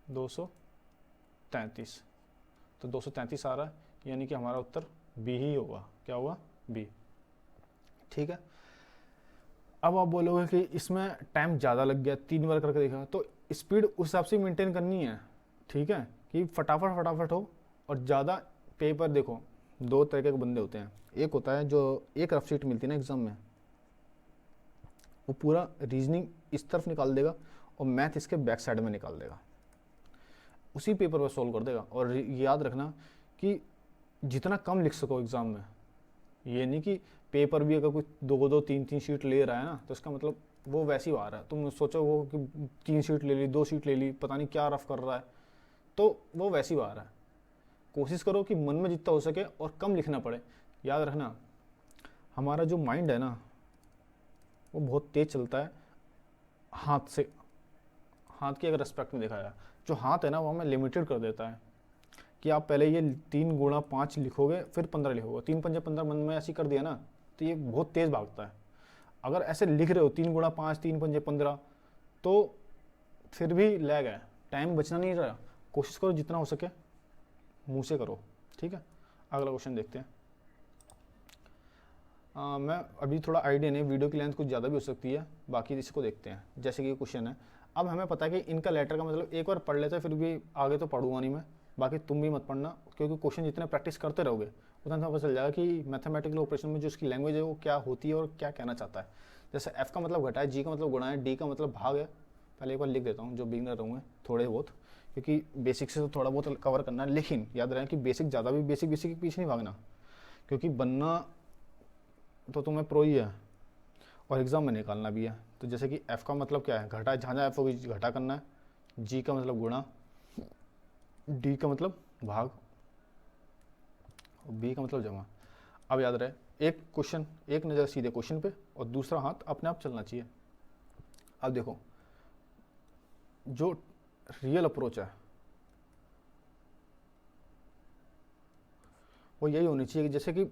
233, तो 233 आ रहा है, यानी कि हमारा उत्तर बी ही होगा। क्या होगा? बी। ठीक है। अब आप बोलोगे कि इसमें टाइम ज़्यादा लग गया, 3 बार करके देखा, तो स्पीड उस हिसाब से मेंटेन करनी है। ठीक है, कि फटाफट फटाफट हो और ज़्यादा पेपर। देखो, दो तरीके के बंदे होते हैं। एक होता है जो एक रफ शीट मिलती है ना एग्जाम में, वो पूरा रीजनिंग इस तरफ निकाल देगा और मैथ इसके बैक साइड में निकाल देगा, उसी पेपर पर सॉल्व कर देगा। और याद रखना कि जितना कम लिख सको एग्ज़ाम में, ये नहीं कि पेपर भी अगर कोई 2-2 3-3 शीट ले रहा है ना, तो इसका मतलब वो वैसे ही आ रहा है। तुम सोचो वो कि 3 शीट ले ली, 2 शीट ले ली, पता नहीं क्या रफ कर रहा है, तो वो वैसे ही आ रहा है। कोशिश करो कि मन में जितना हो सके और कम लिखना पड़े। याद रखना, हमारा जो माइंड है ना, वो बहुत तेज चलता है हाथ से। हाथ की अगर रेस्पेक्ट में देखा जाए, जो हाथ है ना वो हमें लिमिटेड कर देता है कि आप पहले ये 3 गुणा 5 लिखोगे, फिर 15 लिखोगे, 3 पंजे 15 मन में ऐसे कर दिया ना, तो ये बहुत तेज़ भागता है। अगर ऐसे लिख रहे हो 3 गुणा 5, 3 पंजे 15, तो फिर भी लैग है, टाइम बचना नहीं रहा। कोशिश करो जितना हो सके मुँह से करो। ठीक है, अगला क्वेश्चन देखते हैं। मैं अभी थोड़ा आइडिया नहीं, वीडियो की लेंथ कुछ ज़्यादा भी हो सकती है, बाकी इसको देखते हैं। जैसे कि ये क्वेश्चन है, अब हमें पता है कि इनका लेटर का मतलब एक बार पढ़ लेते हैं, फिर भी आगे तो पढ़ूंगा नहीं मैं, बाकी तुम भी मत पढ़ना, क्योंकि क्वेश्चन जितने प्रैक्टिस करते रहोगे उतना पता चल जाएगा कि मैथमेटिकल ऑपरेशन में जो उसकी लैंग्वेज है वो क्या होती है और क्या कहना चाहता है। जैसे एफ का मतलब घटा है, जी का मतलब गुणा है, डी का मतलब भाग है। पहले एक बार लिख देता हूँ जो बिगिनर रहूँगे थोड़े बहुत, क्योंकि बेसिक से तो थोड़ा बहुत कवर करना है, लेकिन याद रहे कि बेसिक ज़्यादा भी बेसिक के पीछे नहीं भागना, क्योंकि बनना तो तुम्हें प्रो ही है और एग्ज़ाम में निकालना भी है। तो जैसे कि एफ़ का मतलब क्या है? घटा, जहाँ जहाँ एफ होगी घटा करना है। जी का मतलब गुणा, डी का मतलब भाग, और बी का मतलब जमा। अब याद रहे, एक क्वेश्चन, एक नज़र सीधे क्वेश्चन पे और दूसरा हाथ अपने आप चलना चाहिए। अब देखो, जो रियल अप्रोच है वो यही होनी चाहिए कि जैसे कि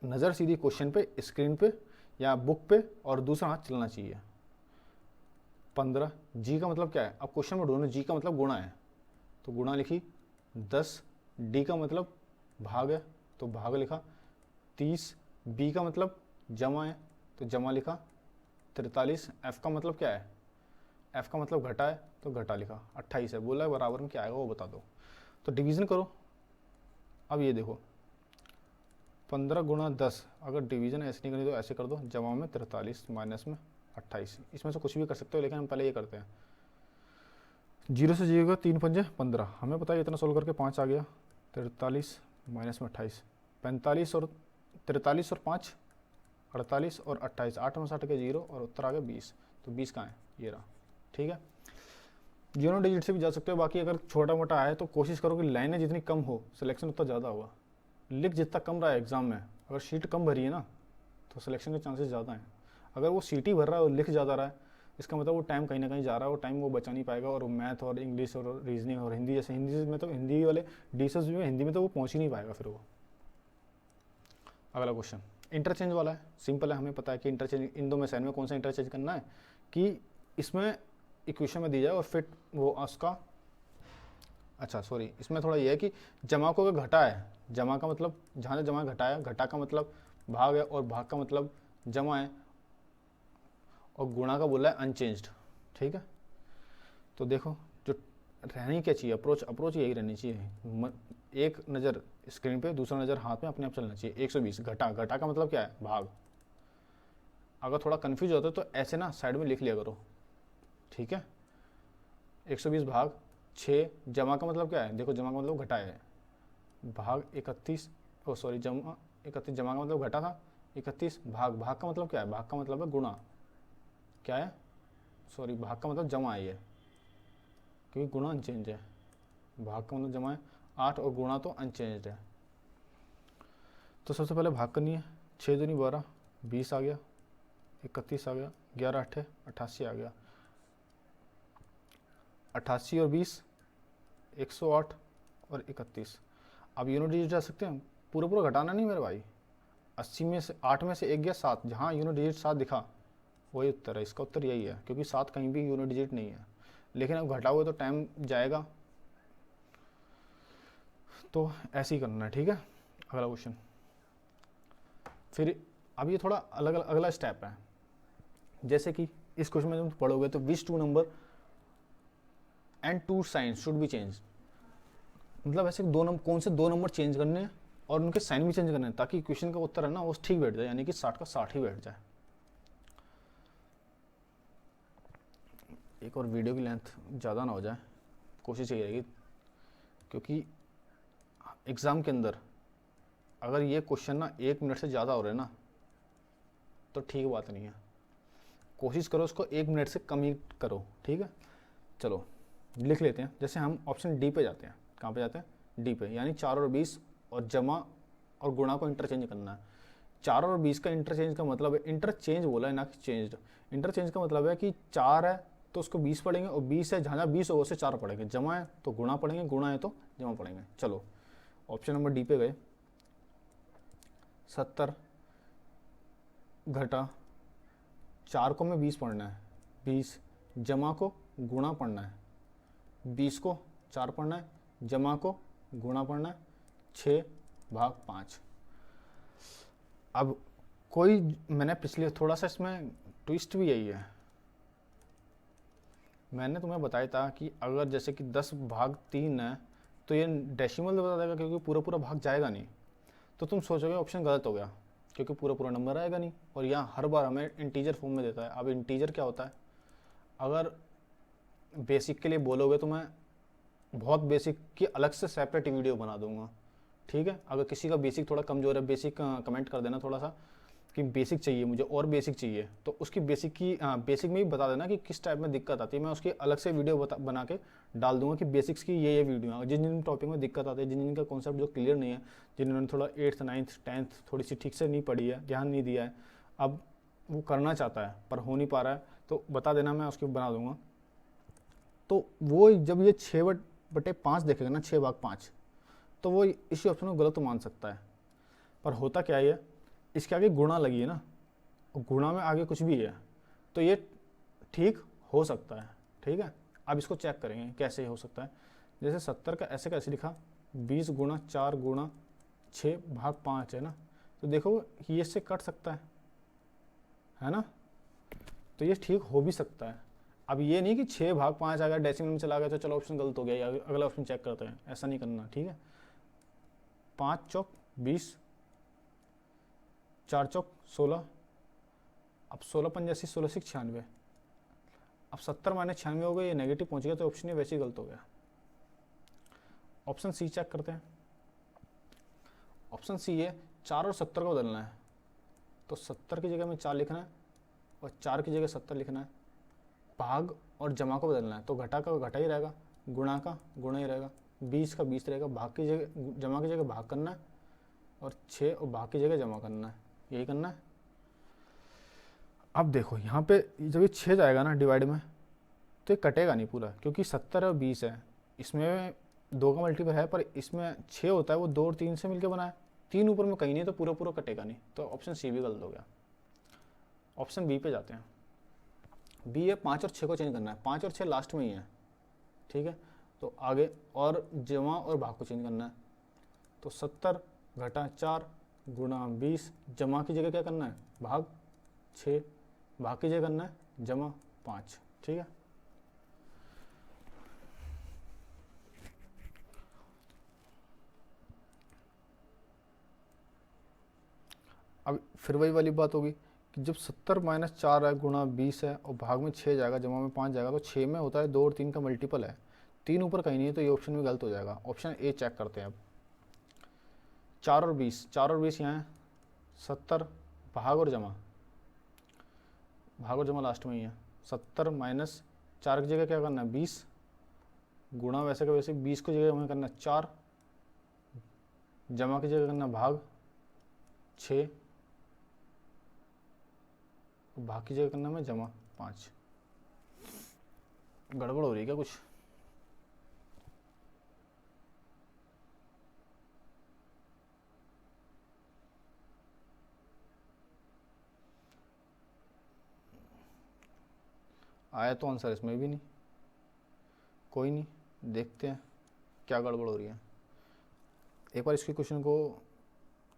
नज़र सीधी क्वेश्चन पे, स्क्रीन पे या बुक पे, और दूसरा हाथ चलना चाहिए। 15, जी का मतलब क्या है? अब क्वेश्चन में ढूंढो, जी का मतलब गुणा है तो गुणा लिखी, 10, डी का मतलब भाग है तो भाग लिखा, 30, बी का मतलब जमा है तो जमा लिखा, 43, एफ का मतलब क्या है? एफ का मतलब घटा है तो घटा लिखा, 28 है, बोला है बराबर में क्या आएगा वो बता दो। तो डिवीज़न करो। अब ये देखो, 15 गुणा 10, अगर डिवीज़न ऐसे नहीं करनी तो ऐसे कर दो, जमा में 43 माइनस में 28, इसमें से कुछ भी कर सकते हो, लेकिन हम पहले ये करते हैं। 0 से 0 का 3 पंजे 15, हमें पता है इतना सोल्व करके 5 आ गया, 43 माइनस में 28, 45 और 43 और 5 48 और 28, 8 में 60 के 0 और उत्तर आ गया 20। तो 20 कहाँ है? ये रहा। ठीक है, 0 डिजिट से भी जा सकते हो, बाकी अगर छोटा मोटा आए तो कोशिश करो कि लाइनें जितनी कम हो सिलेक्शन उतना ज़्यादा होगा। लिख जितना कम रहा है एग्ज़ाम में, अगर शीट कम भरी है ना तो सिलेक्शन के चांसेस ज़्यादा हैं। अगर वो सीट ही भर रहा है और लिख ज़्यादा रहा है, इसका मतलब वो टाइम कहीं ना कहीं जा रहा है, वो टाइम वो बचा नहीं पाएगा, और मैथ और इंग्लिश और रीजनिंग और हिंदी, जैसे हिंदी में तो हिंदी वाले डीसस भी हिंदी में तो वो पहुँच ही नहीं पाएगा फिर वो। अगला क्वेश्चन इंटरचेंज वाला है, सिंपल है, हमें पता है कि इंटरचेंज इन दो में साइन में कौन सा इंटरचेंज करना है, कि इसमें इक्वेशन में दी जाए और फिर वो उसका, अच्छा सॉरी, इसमें थोड़ा ये है कि जमा को अगर घटा है, जमा का मतलब जहाँ जमा घटाया, घटा का मतलब भाग है और भाग का मतलब जमा है, और गुणा का बोला है अनचेंज्ड। ठीक है, तो देखो जो रहनी क्या चाहिए अप्रोच यही रहनी चाहिए, एक नज़र स्क्रीन पे, दूसरा नज़र हाथ में, अपने आप चलना चाहिए। 120 घटा का मतलब क्या है? भाग। अगर थोड़ा कन्फ्यूज होता है तो ऐसे ना साइड में लिख लिया करो। ठीक है, 120 भाग 6, जमा का मतलब क्या है? देखो जमा का मतलब घटा है, भाग 31, ओ सॉरी जमा 31, जमा का मतलब घटा था, 31 भाग का मतलब क्या है? भाग का मतलब है गुणा, क्या है? सॉरी, भाग का मतलब जमा है ये, क्योंकि गुणा अनचेंज है, भाग का मतलब जमा है, 8 और गुणा तो अनचेंज्ड है। तो सबसे पहले भाग करनी है, 6 दूनी 12, 20 आ गया, 31 आ गया, 11 8 88 आ गया, 88 और 20 108 और 31। अब यूनिट डिजिट जा सकते हैं, पूरा पूरा घटाना नहीं मेरे भाई। 80 में से 8 में से 1 गया 7, जहाँ यूनिट डिजिट 7 दिखा वही उत्तर है। इसका उत्तर यही है, क्योंकि 7 कहीं भी यूनिट डिजिट नहीं है। लेकिन अब घटाओगे तो टाइम जाएगा, तो ऐसे ही करना है, ठीक है। अगला क्वेश्चन, फिर अब ये थोड़ा अलग अगला स्टेप है। जैसे कि इस क्वेश्चन में तुम पढ़ोगे तो which two number and two signs should be change, मतलब ऐसे कौन से 2 नंबर चेंज करने हैं और उनके साइन भी चेंज करने हैं, ताकि क्वेश्चन का उत्तर है ना वो ठीक बैठ जाए, यानी कि 60 का 60 ही बैठ जाए। एक और वीडियो की लेंथ ज़्यादा ना हो जाए, कोशिश यही रहेगी, क्योंकि एग्ज़ाम के अंदर अगर ये क्वेश्चन ना 1 मिनट से ज़्यादा हो रहे हैं ना, तो ठीक बात नहीं है। कोशिश करो उसको 1 मिनट से कम ही करो, ठीक है। चलो लिख लेते हैं। जैसे हम ऑप्शन डी पे जाते हैं। कहाँ पे जाते हैं? डी पे, यानी 4 और 20 और जमा और गुणा को इंटरचेंज करना है। 4 और 20 का इंटरचेंज का मतलब है, इंटरचेंज बोला है ना कि चेंज्ड। इंटरचेंज का मतलब है कि 4 है तो उसको 20 पढ़ेंगे, और 20 है जहाँ 20 होगा उससे 4 पढ़ेंगे। जमा है तो गुणा पढ़ेंगे, गुणा है तो जमा पढ़ेंगे। चलो ऑप्शन नंबर डी पे गए। 70 घटा 4 को मैं 20 पढ़ना है, 20 जमा को गुणा पढ़ना है, 20 को 4 पढ़ना है, जमा को गुणा पढ़ना है, 6 भाग 5। अब कोई मैंने पिछले थोड़ा सा इसमें ट्विस्ट भी यही है। मैंने तुम्हें बताया था कि अगर जैसे कि 10 भाग 3 है तो ये डेसिमल बता देगा, क्योंकि पूरा पूरा भाग जाएगा नहीं। तो तुम सोचोगे ऑप्शन गलत हो गया, क्योंकि पूरा पूरा नंबर आएगा नहीं, और यहाँ हर बार हमें इंटीजर फॉर्म में देता है। अब इंटीजर क्या होता है, अगर बेसिक के लिए बोलोगे तो मैं बहुत बेसिक की अलग से सेपरेट वीडियो बना दूंगा, ठीक है। अगर किसी का बेसिक थोड़ा कमज़ोर है, बेसिक कमेंट कर देना थोड़ा सा कि बेसिक चाहिए मुझे और बेसिक चाहिए, तो उसकी बेसिक में ही बता देना कि किस टाइप में दिक्कत आती है। मैं उसकी अलग से वीडियो बना के डाल दूंगा कि बेसिक्स की ये वीडियो है। जिन जिन टॉपिक में दिक्कत आती है, जिन जिनका कॉन्सेप्ट जो क्लियर नहीं है, जिन्होंने थोड़ा 8th 9th 10th थोड़ी सी ठीक से नहीं पढ़ी है, ध्यान नहीं दिया है, अब वो करना चाहता है पर हो नहीं पा रहा है, तो बता देना, मैं उसकी बना दूंगा। तो वो जब ये 6/5 देखेगा ना, 6 भाग 5, तो वो इसी ऑप्शन को गलत मान सकता है। पर होता क्या है, इसके आगे गुणा लगी है ना, गुणा में आगे कुछ भी है, तो ये ठीक हो सकता है, ठीक है। अब इसको चेक करेंगे कैसे हो सकता है। जैसे 70 का ऐसे कैसे लिखा, 20 गुणा 4 गुणा 6 भाग 5 है ना, तो देखो ये इससे कट सकता है ना, तो ये ठीक हो भी सकता है। अब ये नहीं कि 6 भाग 5 आ गया डेसिमल में चला गया तो चलो ऑप्शन गलत हो गया, अगला ऑप्शन चेक करते हैं, ऐसा नहीं करना, ठीक है। 5 चौक 20, 4 चौक 16, अब 16 85 16 6 96, अब 70 माइनस 96 हो गया, ये नेगेटिव पहुंच गया, तो ऑप्शन ये वैसे ही गलत हो गया। ऑप्शन सी चेक करते हैं। ऑप्शन सी है 4 और 70 को बदलना है, तो 70 की जगह में 4 लिखना है और 4 की जगह 70 लिखना है। भाग और जमा को बदलना है, तो घटा का घटा ही रहेगा, गुणा का गुणा ही रहेगा, 20 का 20 रहेगा, भाग की जगह जमा की जगह भाग करना है, और 6 और भाग की जगह जमा करना है, यही करना है। अब देखो यहाँ पे जब ये 6 जाएगा ना डिवाइड में, तो ये कटेगा नहीं पूरा, क्योंकि 70 और 20 है, इसमें 2 का मल्टीपल है, पर इसमें 6 होता है, वो 2 और 3 से मिलकर बना है, 3 ऊपर में कहीं नहीं, तो पूरा पूरा कटेगा नहीं, तो ऑप्शन सी भी गलत हो गया। ऑप्शन बी पे जाते हैं। बी है 5 और 6 को चेंज करना है, 5 और 6 लास्ट में ही है, ठीक है। तो आगे और जमा और भाग को चेंज करना है, तो 70 घटा 4 गुणा 20, जमा की जगह क्या करना है, भाग 6, भाग की जगह करना है जमा 5, ठीक है। अब फिर वही वाली बात होगी कि जब 70 माइनस 4 है गुणा 20 है और भाग में 6 जाएगा, जमा में 5 जाएगा, तो 6 में होता है 2 और 3 का मल्टीपल है, 3 ऊपर कहीं नहीं है, तो ये ऑप्शन भी गलत हो जाएगा। ऑप्शन ए चेक करते हैं अब। 4 और 20 यहाँ है, 70 भाग और जमा, भाग और जमा लास्ट में ही है, 70 माइनस 4 की जगह क्या करना है 20, गुणा वैसे का वैसे 20 की जगह हमें करना है 4, जमा की जगह करना भाग 6, भाग की जगह करना में जमा 5। गड़बड़ हो रही है क्या कुछ? आया तो आंसर इसमें भी नहीं। कोई नहीं, देखते हैं क्या गड़बड़ हो रही है। एक बार इसके क्वेश्चन को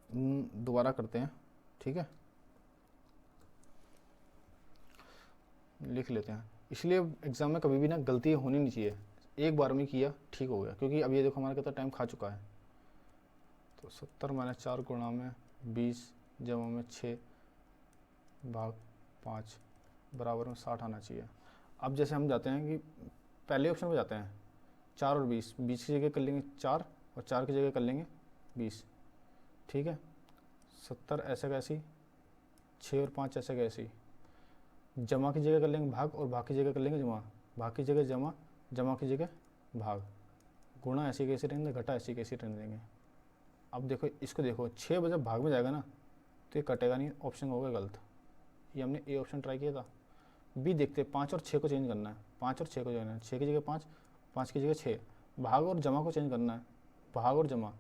दोबारा करते हैं, ठीक है, लिख लेते हैं। इसलिए एग्ज़ाम में कभी भी ना गलती होनी नहीं चाहिए, एक बार में किया ठीक हो गया। क्योंकि अब ये देखो हमारा कितना टाइम खा चुका है। तो 70 - 4 गुणा में 20 जमा में 6 भाग 5 बराबर में 60 आना चाहिए। अब जैसे हम जाते हैं कि पहले ऑप्शन पे जाते हैं, 4 और 20, 20 की जगह कर लेंगे 4 और 4 की जगह कर लेंगे 20, ठीक है। 70 ऐसे कैसी, 6 और 5 ऐसे कैसी, जमा की जगह कर लेंगे भाग और भाग की जगह कर लेंगे जमा, भाग की जगह जमा, जमा की जगह भाग, गुणा ऐसे कैसे रहने देंगे, घटा ऐसे कैसे रहने देंगे। अब देखो इसको देखो, 6 बजे भाग में जाएगा ना तो ये कटेगा नहीं, ऑप्शन होगा गलत। ये हमने ए ऑप्शन ट्राई किया था। बी देखते हैं, 5 और 6 को चेंज करना है, 5 और 6 को चेंज करना है, 6 की जगह 5, 5 की जगह 6, भाग और जमा को चेंज करना है, भाग और जमा,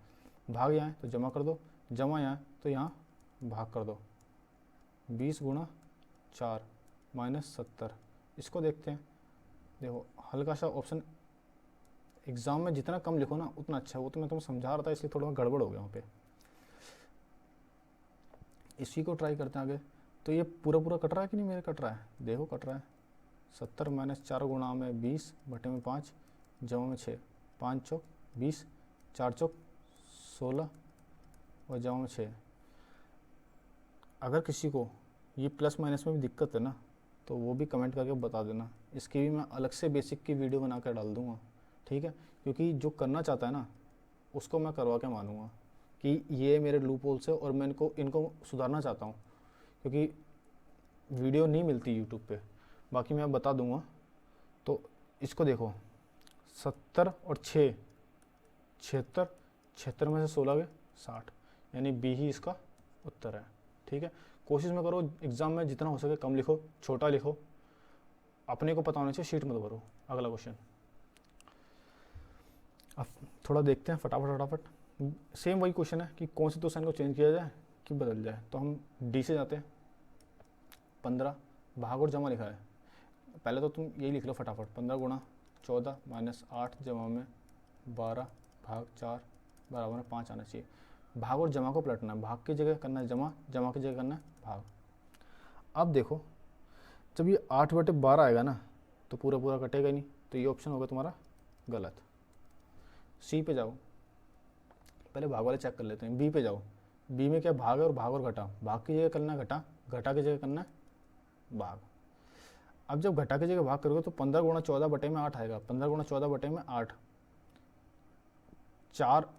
भाग यहाँ है तो जमा कर दो, जमा यहाँ तो यहाँ भाग कर दो। 20 गुणा 4 माइनस 70, इसको देखते हैं। देखो हल्का सा ऑप्शन एग्ज़ाम में जितना कम लिखो ना उतना अच्छा है, वो तो मैं तुम्हें समझा रहा था इसलिए थोड़ा गड़बड़ हो गया वहाँ पे। इसी को ट्राई करते हैं आगे। तो ये पूरा पूरा कट रहा है कि नहीं, मेरे कट रहा है, देखो कट रहा है। 70 - 4 गुणा में 20 बटे में 5 जमा में 6, 5 चौक 20, 4 चौक 16 और जमा में 6। अगर किसी को ये प्लस माइनस में भी दिक्कत है ना तो वो भी कमेंट करके बता देना, इसकी भी मैं अलग से बेसिक की वीडियो बना कर डाल दूँगा, ठीक है। क्योंकि जो करना चाहता है ना उसको मैं करवा के मानूंगा कि ये मेरे लूप होल्स है और मैं इनको सुधारना चाहता हूँ, क्योंकि वीडियो नहीं मिलती यूट्यूब पे। बाकी मैं बता दूंगा। तो इसको देखो, 70 और 6 76, 76 में से 16 गए 60, यानी बी ही इसका उत्तर है, ठीक है। कोशिश में करो एग्ज़ाम में जितना हो सके कम लिखो, छोटा लिखो, अपने को पता होना चाहिए, शीट मत भरो। अगला क्वेश्चन अब थोड़ा देखते हैं फटाफट। सेम वही क्वेश्चन है कि कौन से दो साइन को चेंज किया जाए कि बदल जाए। तो हम डी से जाते हैं। 15 भाग और जमा लिखा है, पहले तो तुम यही लिख लो फटाफट। 15 गुणा 14 माइनस 8 जमा में 12 भाग 4 बराबर में 5 आना चाहिए। भाग और जमा को पलटना है, भाग की जगह करना है जमा, जमा की जगह करना है भाग। अब देखो जब ये 8/12 आएगा ना तो पूरा पूरा कटेगा ही नहीं, तो ये ऑप्शन होगा तुम्हारा गलत। सी पे जाओ, पहले भाग वाले चेक कर लेते हैं। बी पे जाओ, बी में क्या भाग है और भाग और घटा, भाग की जगह करना है घटा, घटा की जगह करना है भाग। अब जब घटा की जगह भाग करोगे तो 15 गुणा 14 बटे में 8 आएगा। 15 गुणा 14 बटे में 8, 4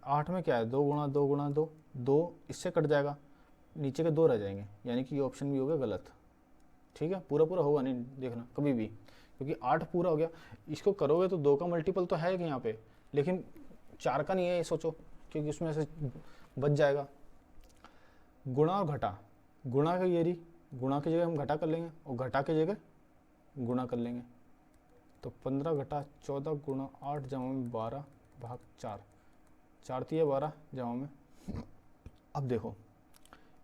8 में क्या है 2 गुणा 2 गुणा 2, 2 इससे कट जाएगा, नीचे के 2 रह जाएंगे, यानी कि ये ऑप्शन भी होगा गलत, ठीक है। पूरा पूरा होगा नहीं देखना कभी भी, क्योंकि 8 पूरा हो गया। इसको करोगे तो 2 का मल्टीपल तो है कि यहाँ पे, लेकिन 4 का नहीं है, ये सोचो, क्योंकि उसमें से बच जाएगा। गुणा और घटा, गुणा का ये गुणा की जगह हम घटा कर लेंगे और घटा की जगह गुणा कर लेंगे। तो 15 घटा 14 गुणा 8 जमा में 12 भाग 4, 4 3 12 जमा में। अब देखो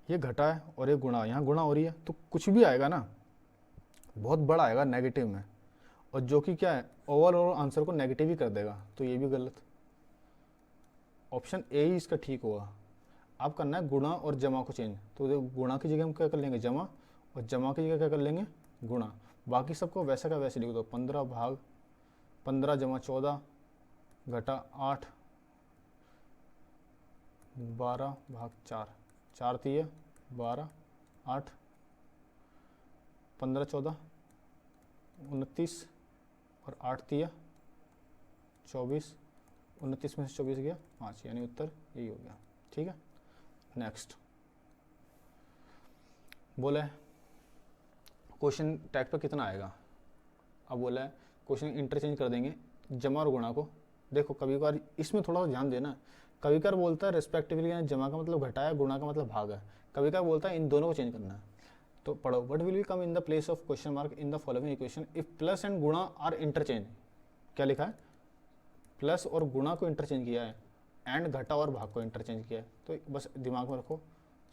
ये घटा है और ये गुणा, यहाँ गुणा हो रही है तो कुछ भी आएगा ना बहुत बड़ा आएगा नेगेटिव में, और जो कि क्या है ओवरऑल आंसर को नेगेटिव ही कर देगा, तो ये भी गलत। ऑप्शन ए ही इसका ठीक होगा। अब करना है गुणा और जमा को चेंज, तो गुणा की जगह हम क्या कर लेंगे जमा, और जमा की जगह क्या कर लेंगे गुणा। बाकी सबको वैसा का वैसे लिख दो। 15 भाग 15 जमा 14 घटा 8 12 भाग 4, 4 3 12 8 15 14 29 और 8 3 24, 29 में से 24 गया 5, यानी उत्तर यही हो गया, ठीक है। नेक्स्ट बोला है क्वेश्चन टैग पे कितना आएगा। अब बोला है क्वेश्चन इंटरचेंज कर देंगे जमा और गुणा को। देखो कभी कभार इसमें थोड़ा ध्यान देना, कभी कभार बोलता है रेस्पेक्टिवली, यानी जमा का मतलब घटाया, गुणा का मतलब भाग है। कभी कभार बोलता है इन दोनों को चेंज करना है। तो पढ़ो, what will be come in the place of question mark in the following equation if plus and गुणा आर इंटरचेंज। क्या लिखा है, प्लस और गुणा को इंटरचेंज किया है एंड घटा और भाग को इंटरचेंज किया है। तो बस दिमाग में रखो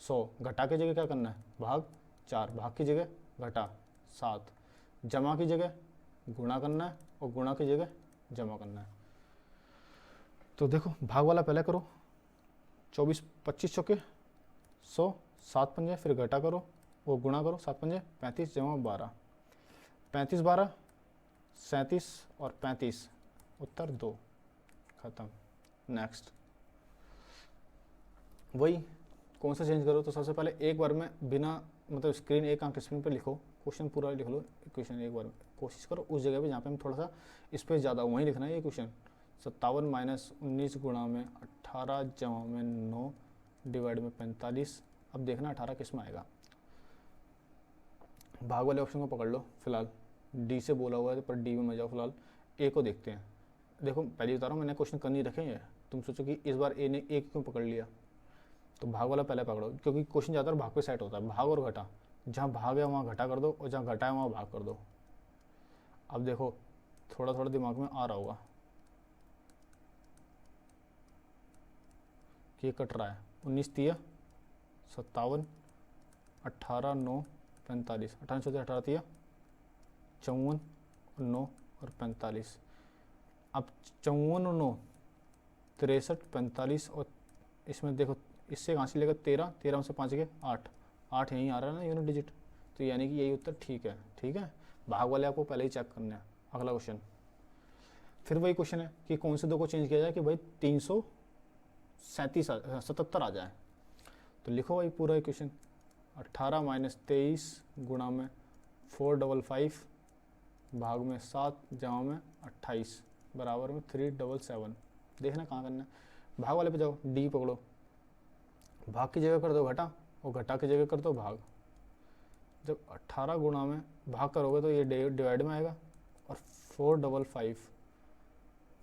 100, घटा की जगह क्या करना है भाग 4, भाग की जगह घटा 7, जमा की जगह गुणा करना है और गुणा की जगह जमा करना है। तो देखो भाग वाला पहले करो, 24 25 चौके 100, 7 पंजे, फिर घटा करो वो गुणा करो, 7 पंजे 35 जमा 12, 35 12 37 और 35, उत्तर 2, खत्म। नेक्स्ट वही कौन सा चेंज करो, तो सबसे पहले एक बार में बिना मतलब स्क्रीन एक आंख स्क्रीन पर लिखो, क्वेश्चन पूरा लिख लो, क्वेश्चन एक बार में कोशिश करो उस जगह पे जहाँ पे हम थोड़ा सा स्पेस ज़्यादा वहीं लिखना है ये क्वेश्चन। 57 माइनस 19 गुणा में 18 जमा में 9 डिवाइड में 45। अब देखना 18 किस में आएगा। भाग वाले ऑप्शन को पकड़ लो फिलहाल, डी से बोला हुआ है पर डी में मत जाओ, फिलहाल ए को देखते हैं। देखो पहले बता रहा हूँ मैंने क्वेश्चन कर नहीं रखे हैं, तुम सोचो कि इस बार ए ने एक क्यों पकड़ लिया, तो भाग वाला पहले पकड़ो क्योंकि क्वेश्चन ज़्यादातर भाग पे सेट होता है, भाग और घटा, जहाँ भाग है वहाँ घटा कर दो और जहाँ घटा है वहाँ भाग कर दो। अब देखो थोड़ा थोड़ा दिमाग में आ रहा होगा कि ये कट रहा है, 19 3 57, 18 9 45, 18 14 18 3 54 9 और 45। अब 54 और 9 63 45 और इसमें देखो इससे कहाँ से लेगा 13, 13 में से 5 गए 8, 8 यहीं आ रहा है ना यूनिट डिजिट, तो यानी कि यही उत्तर ठीक है। ठीक है, भाग वाले आपको पहले ही चेक करना है। अगला क्वेश्चन फिर वही क्वेश्चन है कि कौन से दो को चेंज किया जाए कि भाई 377 आ जाए, तो लिखो भाई पूरा इक्वेशन 18 माइनस 23 गुणा में 455 भाग में 7 जमा में 28 बराबर में 377। देखना कहाँ करना है, भाग वाले पे जाओ, डी पकड़ो, भाग की जगह कर दो घटा और घटा की जगह कर दो भाग। जब 18 गुणा में भाग करोगे तो ये डिवाइड में आएगा और 455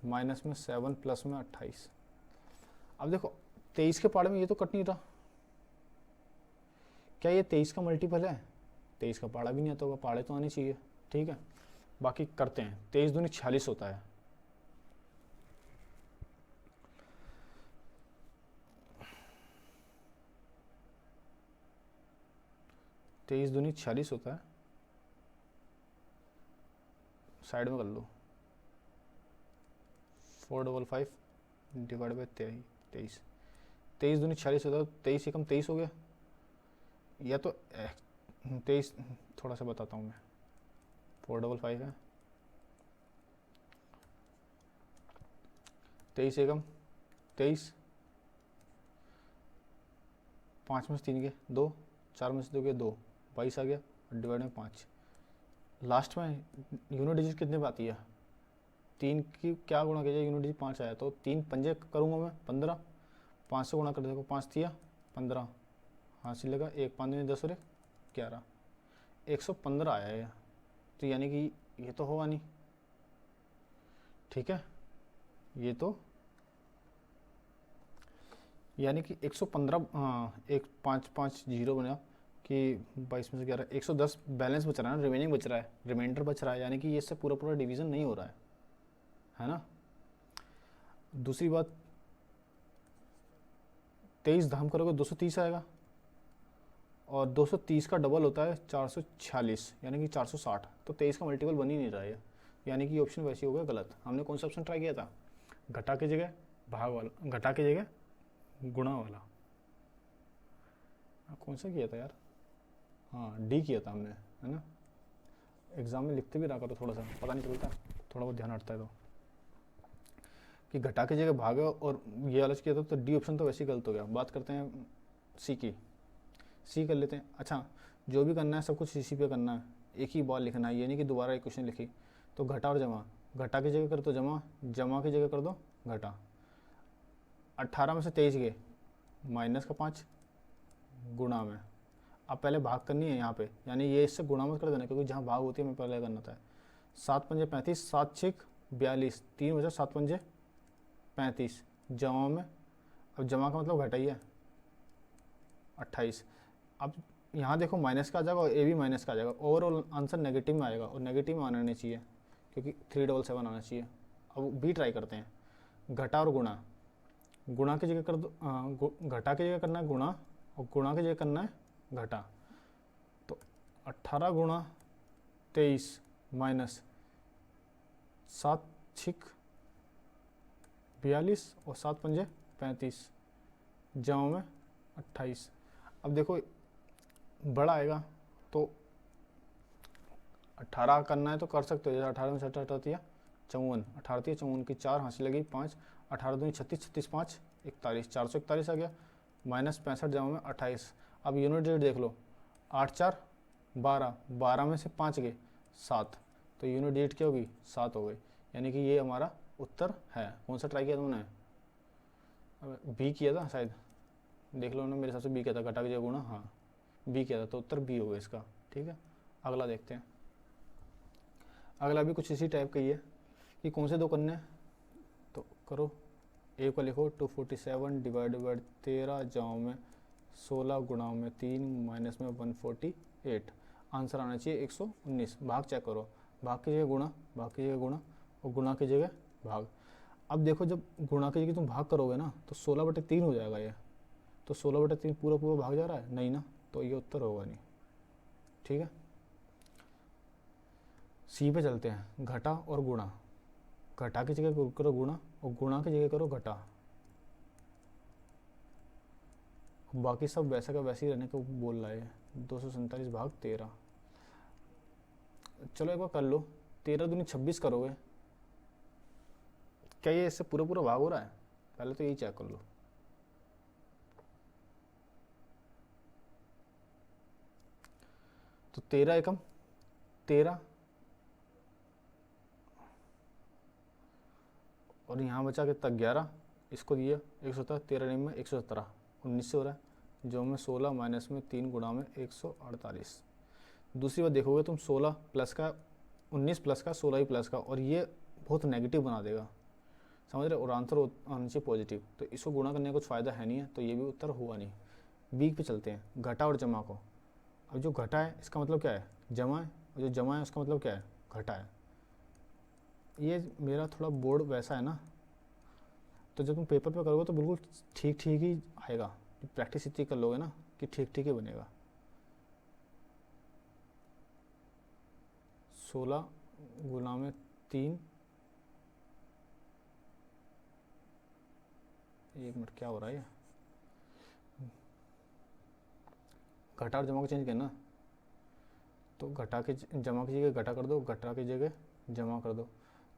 माइनस में 7 प्लस में 28। अब देखो 23 के पहाड़े में ये तो कट नहीं रहा, क्या ये 23 का मल्टीपल है? 23 का पहाड़ा भी नहीं आता होगा, पहाड़े तो आने चाहिए। ठीक है, बाकी करते हैं। 23 दूनी 46 होता है, तेईस दूनी 46 होता है, साइड में कर लो 455 डिवाइड बाई 23, 23 दूनी 46 होता है, 23 एकम 23 हो गया, या तो 23 थोड़ा सा बताता हूँ मैं, 455 है, 23 एकम 23, 5 में से 3 गए 2, 4 में से 2 गए 2, 22 आ गया, डिवाइड में 5। लास्ट में यूनिट डिजिट कितने पे आती है? 3 की क्या गुणा किया जाए, यूनिट डिजिट 5 आया तो 3 पंजे करूँगा मैं 15, 5 से गुणा कर देखो, 5 दिया 15, हाँ से लगा 1 5 दूनी 10 और 11, 115 आया है, तो यानी कि ये तो होगा नहीं। ठीक है, ये तो यानी कि 115, हाँ 1 5 5 0 बना कि 22 में से 11, 110 बैलेंस बच रहा है ना, रिमेनिंग बच रहा है, रिमाइंडर बच रहा है, यानी कि ये इससे पूरा पूरा डिवीज़न नहीं हो रहा है ना। दूसरी बात 23 धाम करोगे 230 आएगा, और 230 का डबल होता है 446, यानी कि 460, तो 23 का मल्टीपल बन ही नहीं रहा है, यानी कि ऑप्शन वैसे हो गया गलत। हमने कौन सा ऑप्शन ट्राई किया था? घटा की जगह भाग वाला, घटा की जगह गुणा वाला, कौन सा किया था यार? हाँ डी किया था हमने, है ना। एग्जाम में लिखते भी रहा करो, थोड़ा सा पता नहीं चलता, थोड़ा बहुत ध्यान हटता है तो, कि घटा की जगह भाग और ये अलग किया था, तो डी ऑप्शन तो वैसे ही गलत हो गया। बात करते हैं सी की, सी कर लेते हैं। अच्छा, जो भी करना है सब कुछ सी पे करना है, एक ही बार लिखना है, ये नहीं कि दोबारा एक क्वेश्चन लिखी। तो घटा और जमा, घटा की जगह कर दो जमा, जमा की जगह कर दो घटा। 18 में से 23 गए, माइनस का 5 गुणा में, अब पहले भाग करनी है यहाँ पे, यानी ये इससे गुणा मत कर देना, क्योंकि जहाँ भाग होती है मैं पहले करना था। 7 पंजे 35, 7 6 42, 3 बचा, 7 पंजे 35, जमा में, अब जमा का मतलब घटा ही है 28। अब यहाँ देखो माइनस का आ जाएगा और ए भी माइनस का आ जाएगा, ओवरऑल आंसर नेगेटिव में आएगा, और नेगेटिव में आना नहीं चाहिए क्योंकि 377 आना चाहिए। अब बी ट्राई करते हैं, घटा और गुणा, गुणा की जगह कर दो, घटा की जगह करना है गुणा और गुणा की जगह करना है घटा। तो 18 गुणा 23 माइनस 7 छिक 42 और 7 पंजे 35 जमा में 28। अब देखो बड़ा आएगा तो 18 करना है तो कर सकते हो, जैसे 18 में 60 हटाती है 54, 18 थी 54 की 4 हासिल लगी 5, 18 दूनी 36, 36 5 41, 441 आ गया, माइनस 65 जमा में 28। अब यूनिट डेट देख लो, 8 4 12, 12 में से 5 गए 7, तो यूनिट डेट क्या होगी 7 हो गई, यानी कि ये हमारा उत्तर है। कौन सा ट्राई किया तुमने, बी किया था शायद, देख लो ना, मेरे हिसाब से बी किया था, घटा के जगह गुणा, हाँ बी किया था, तो उत्तर बी होगा इसका। ठीक है, अगला देखते हैं। अगला भी कुछ इसी टाइप का ही है कि कौन से दो करने हैं, तो करो, ए को लिखो 247 डिवाइड बाई 13 जमा में 16 गुणा में 3 माइनस में 148, आंसर आना चाहिए 119। भाग चेक करो, भाग की जगह गुणा, भाग की जगह गुणा और गुणा की जगह भाग। अब देखो जब गुणा की जगह तुम भाग करोगे ना तो 16/3 हो जाएगा ये, तो 16/3 पूरा पूरा भाग जा रहा है नहीं ना, तो ये उत्तर होगा नहीं। ठीक है, सी पे चलते हैं, घटा और गुणा। घटा की जगह करो गुणा और गुणा की जगह करो घटा, बाकी सब वैसा का वैसे ही रहने को बोल रहा है। 247 भाग 13, चलो एक बार कर लो, 13 दूनी 26 करोगे, क्या ये इससे पूरा पूरा भाग हो रहा है, पहले तो यही चेक कर लो। तो 13 एकम 13 और यहाँ बचा कितना 11, इसको दिया 117, 13 निम में 117, 19 से हो रहा है, जो में 16 माइनस में 3 गुणा में 148। दूसरी बात देखोगे तुम 16 प्लस का 19 प्लस का 16 ही प्लस का, और ये बहुत नेगेटिव बना देगा, समझ रहे, और आंसर आना चाहिए पॉजिटिव, तो इसको गुणा करने का कुछ फ़ायदा है नहीं है, तो ये भी उत्तर हुआ नहीं। बी पे चलते हैं, घटा और जमा को। अब जो घटा है इसका मतलब क्या है, जमा है, और जो जमा है उसका मतलब क्या है, घटा है। ये मेरा थोड़ा बोर्ड वैसा है ना, तो जब तुम पेपर पे करोगे तो बिल्कुल ठीक ठीक ही आएगा, प्रैक्टिस इतनी कर लोगे ना कि ठीक ठीक ही बनेगा। 16 गुना में 3, एक मिनट क्या हो रहा है ये, घटा और जमा को चेंज करना, तो घटा के जमा की जगह घटा कर दो, घटा की जगह जमा कर दो,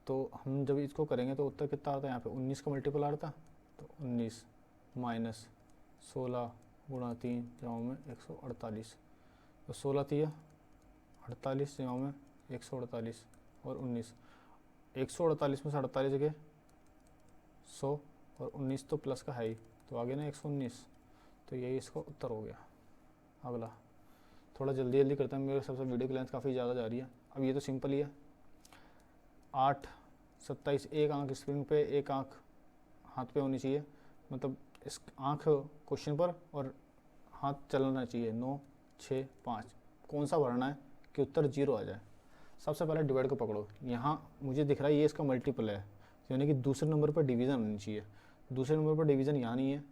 तो हम जब इसको करेंगे तो उत्तर कितना आता है यहाँ पे, 19 का मल्टीपल आ रहा था, तो 19 माइनस 16 गुणा 3 जमा में 148, तो 16 दिया 48 जमा में 148 और 19, 148 में से 48 गए 100 और 19 तो प्लस का है ही, तो आगे ना 119, तो यही इसका उत्तर हो गया। अगला थोड़ा जल्दी जल्दी करता है, मेरे सबसे वीडियो की लेंथ काफ़ी ज़्यादा जा रही है। अब ये तो सिंपल ही है, 8 27, एक आंख स्क्रीन पे एक आंख हाथ पे होनी चाहिए, मतलब इस आंख क्वेश्चन पर और हाथ चलना चाहिए। 9 6 5 कौन सा भरना है कि उत्तर 0 आ जाए। सबसे पहले डिवाइड को पकड़ो, यहाँ मुझे दिख रहा है ये इसका मल्टीपल है, यानी कि दूसरे नंबर पर डिवीज़न होनी चाहिए। दूसरे नंबर पर डिवीज़न यहाँ नहीं है,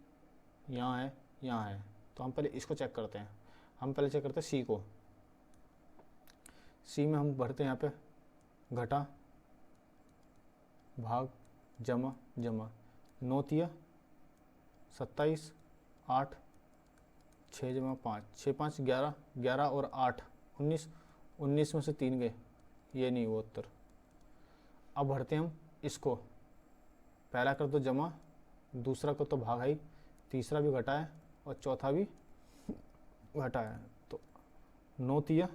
यहाँ है, यहाँ है, तो हम पहले इसको चेक करते हैं। हम पहले चेक करते हैं सी को। सी में हम भरते हैं यहाँ पे घटा भाग जमा जमा, 9 तिया 27, 8 6 जमा 5, 6 5 11, 11 और 8 19, 19 में से 3 गए, ये नहीं वो उत्तर। अब भरते हैं हम इसको, पहला कर दो जमा, दूसरा कर तो भाग है, तीसरा भी घटा है और चौथा भी घटा है, तो 9 तिया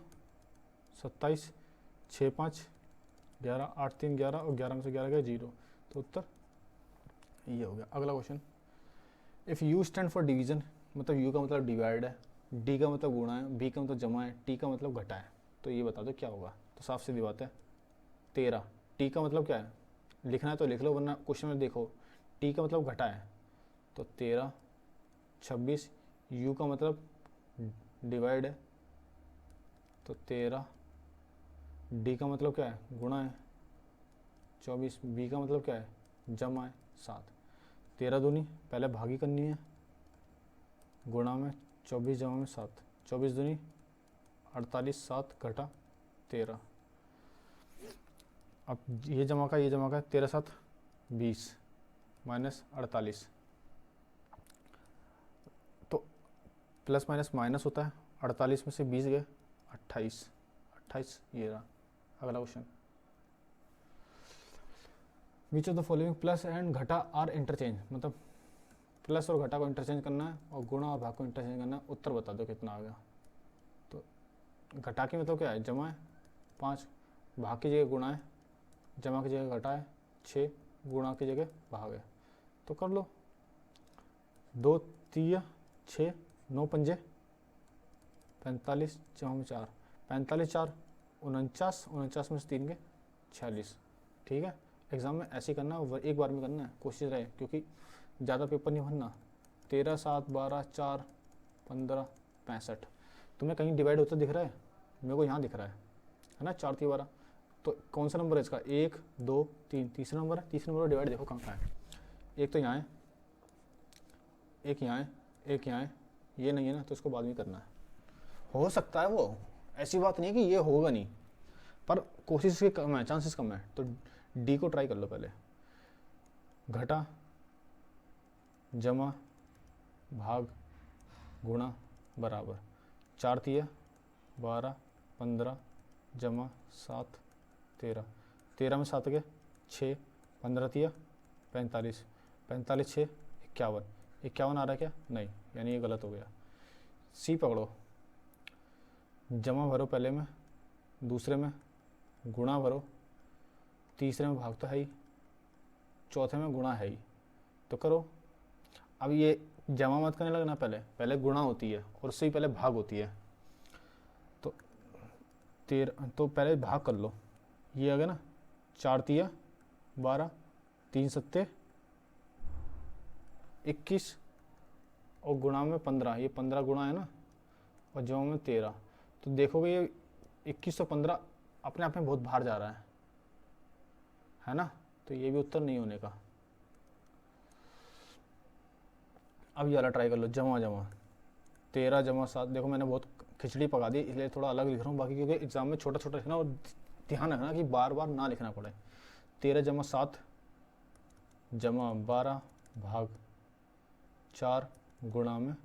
27, 6 5 11, 8 3 11 और 11 में से 11 गए 0, तो उत्तर ये हो गया। अगला question, if you stand for division, मतलब यू का मतलब डिवाइड है, डी का मतलब गुणा है, बी का मतलब जमा है, टी का मतलब घटा है, तो ये बता दो क्या होगा। तो साफ सीधी बात है 13, टी का मतलब क्या है, लिखना है तो लिख लो, वरना क्वेश्चन में देखो टी का मतलब घटा है, तो 13 26, यू का मतलब डिवाइड है, तो 13, डी का मतलब क्या है गुणा है 24, बी का मतलब क्या है जमा है 7, 13 दूनी पहले भागी करनी है, गुणा में 24 जमा में 7, 24 दूनी 48, 7 घटा 13, अब ये जमा का 13×7 = 20 माइनस 48, तो प्लस माइनस माइनस होता है, 48 में से 20 गए 28, 28 ये रहा। अगला question, which of the following plus and घटा आर इंटरचेंज, मतलब प्लस और घटा को इंटरचेंज करना है और गुणा और भाग को इंटरचेंज करना है। उत्तर बता दो कितना आ गया। तो घटा की मतलब क्या है, जमा है 5, भाग की जगह गुणा है, जमा की जगह घटा है 6, गुणा की जगह भाग है। तो कर लो, 2 3 6 9 पंजे 45, जमा में 4, 45 4 49, 49 में से 3 के 46। ठीक है, एग्जाम में ऐसे ही करना, एक बार में करना है, कोशिश रहे, क्योंकि ज़्यादा पेपर नहीं भरना। 13 7 12 4 15 65, तुम्हें कहीं डिवाइड होता दिख रहा है? मेरे को यहाँ दिख रहा है ना, 4 3 12। तो कौन सा नंबर है इसका, 1 2 3, तीसरा नंबर है। तीसरा नंबर डिवाइड देखो कहाँ कहाँ है, एक तो यहाँ है, एक यहाँ है, एक यहाँ है, ये नहीं है ना, तो इसको बाद में करना है। हो सकता है वो, ऐसी बात नहीं है कि ये होगा नहीं, पर कोशिश इसकी कम है, चांसेस कम है। तो डी को ट्राई कर लो पहले, घटा जमा भाग गुणा बराबर 4 3 12 15 जमा 7 13, 13 में 7 के 6, 15 3 45, 45 6 51, 51 आ रहा है क्या? नहीं, यानी ये गलत हो गया। सी पकड़ो, जमा भरो पहले में, दूसरे में गुणा भरो, तीसरे में भाग तो है ही, चौथे में गुणा है ही। तो करो। अब ये जमा मत करने लगना, पहले गुणा होती है और उससे ही पहले भाग होती है। तो 13, तो पहले भाग कर लो, ये आ गया ना, 4 3 12, 3 7 21 और गुणा में 15, ये 15 गुणा है ना, और जमा में 13। तो देखोगे ये 21 और 15 अपने आप में बहुत बाहर जा रहा है ना, तो ये भी उत्तर नहीं होने का। अब ये वाला ट्राई कर लो, जमा 13 जमा 7। देखो मैंने बहुत खिचड़ी पका दी, इसलिए थोड़ा अलग लिख रहा हूँ, बाकी क्योंकि एग्जाम में छोटा छोटा लिखना और ध्यान रखना कि बार बार ना लिखना पड़े। 13 जमा 7 जमा 12 भाग 4 गुणा में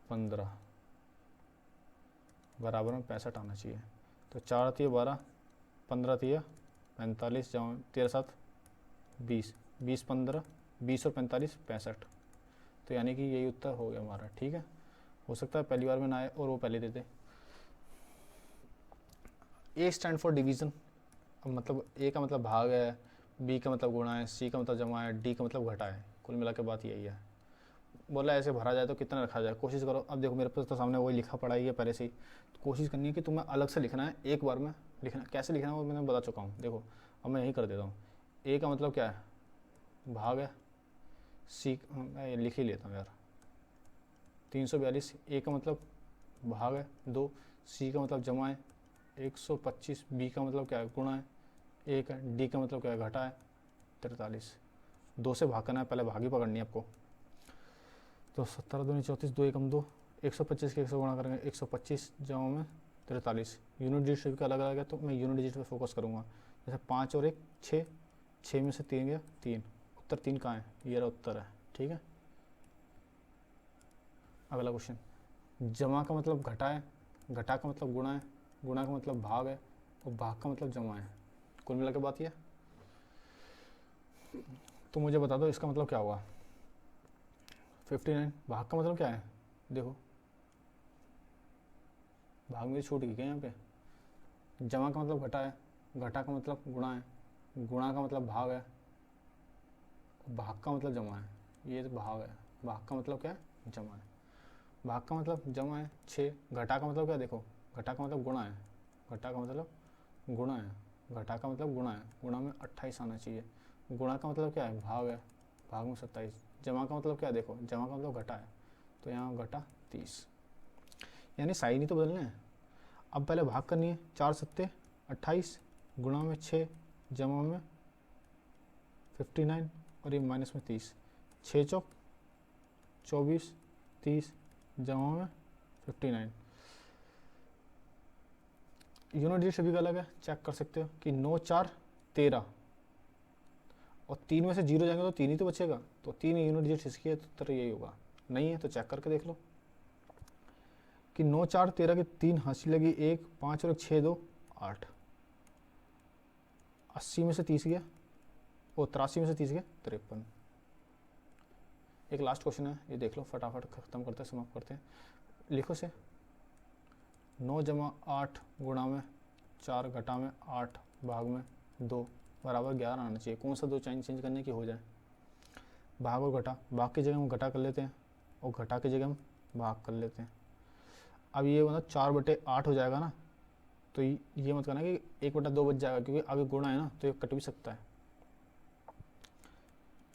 15 बराबर में 65 आना चाहिए। तो 4 3 12, 15 3 45, जमा 13 7 20, 20 15, 20 और 45 65। तो यानी कि यही उत्तर हो गया हमारा। ठीक है, हो सकता है पहली बार में ना आए और वो पहले देते। ए स्टैंड फॉर डिवीज़न, मतलब ए का मतलब भाग है, बी का मतलब गुणा है, सी का मतलब जमा है, डी का मतलब घटा है। कुल मिला के बात यही है। बोला ऐसे भरा जाए तो कितना रखा जाए, कोशिश करो। अब देखो मेरे पास तो सामने वही लिखा पड़ा ही है पहले से ही, तो कोशिश करनी है कि तुम्हें अलग से लिखना है, एक बार में लिखना। कैसे लिखना है वो मैंने बता चुका हूँ। देखो अब मैं यही कर देता हूँ। ए का मतलब क्या है, भाग है। सी मैं लिख ही लेता हूँ यार, 342। ए का मतलब भाग है 2, सी का मतलब जमा है 125, बी का मतलब क्या है, गुणा है 1 है, डी का मतलब क्या है, घटा है 43। 2 से भाग करना है, पहले भागी पकड़नी है आपको। तो 17 दूनी 34, 2 एकम 2, 125 के 100 गुणा करेंगे 125, जमा में 43। यूनिट डिजिट का अलग अलग है, तो मैं यूनिट डिजिट पे फोकस करूँगा। जैसे 5 और 1 6, 6 में से 3 गया 3। उत्तर 3 कहाँ है, ये रहा उत्तर है। ठीक है, अगला क्वेश्चन। जमा का मतलब घटा है, घटा का मतलब गुणा है, गुणा का मतलब भाग है और भाग का मतलब जमा है। कुल मिला के बात ये। तो मुझे बता दो इसका मतलब क्या हुआ। 59 भाग का मतलब क्या है, देखो भाग मेरी छूट गई क्या यहाँ पे। जमा का मतलब घटा है, घटा का मतलब गुणा है, गुणा का मतलब भाग है, भाग का मतलब जमा है। ये तो भाग है, भाग का मतलब क्या है, जमा है। भाग का मतलब जमा है 6, घटा का मतलब क्या, देखो घटा का मतलब गुणा है, घटा का मतलब गुणा है, घटा का मतलब गुणा है, गुणा में 28 आना चाहिए। गुणा का मतलब क्या है, भाग है, भाग में 27। जमा का मतलब क्या है, देखो जमा का मतलब घटा है, तो यहाँ घटा 30। यानी साइन ही तो बदलना है। अब पहले भाग करनी है, 4 7 28, गुणा में 6, जमा में 59 और ये माइनस में 30। 6 चौक 24, 30, जमा में 59। यूनिट डिजिट सभी का अलग है, चेक कर सकते हो कि 9 4 13 और 3 में से 0 जाएंगे तो 3 ही तो बचेगा, तो 3 यूनिट डिजिट इसकी है, तो उत्तर यही होगा। नहीं है तो चेक करके देख लो कि 9 4 13 के 3 हंसी लगी 1 5 और 1 6 2 8, 80 में से 30 गया, वो 83 में से 30 गया 53। एक लास्ट क्वेश्चन है, ये देख लो, फटाफट खत्म करते हैं, समाप्त करते हैं। लिखो से 9 जमा 8 गुणा में 4 घटा में 8 भाग में 2 बराबर 11 आना चाहिए। कौन सा दो चेंज करने की हो जाए, भाग और घटा, भाग की जगह हम घटा कर लेते हैं और घटा की जगह हम भाग कर लेते हैं। अब ये मतलब 4/8 हो जाएगा ना, तो ये मत करना कि 1/2 बच जाएगा, क्योंकि आगे गुणा है ना, तो ये कट भी सकता है।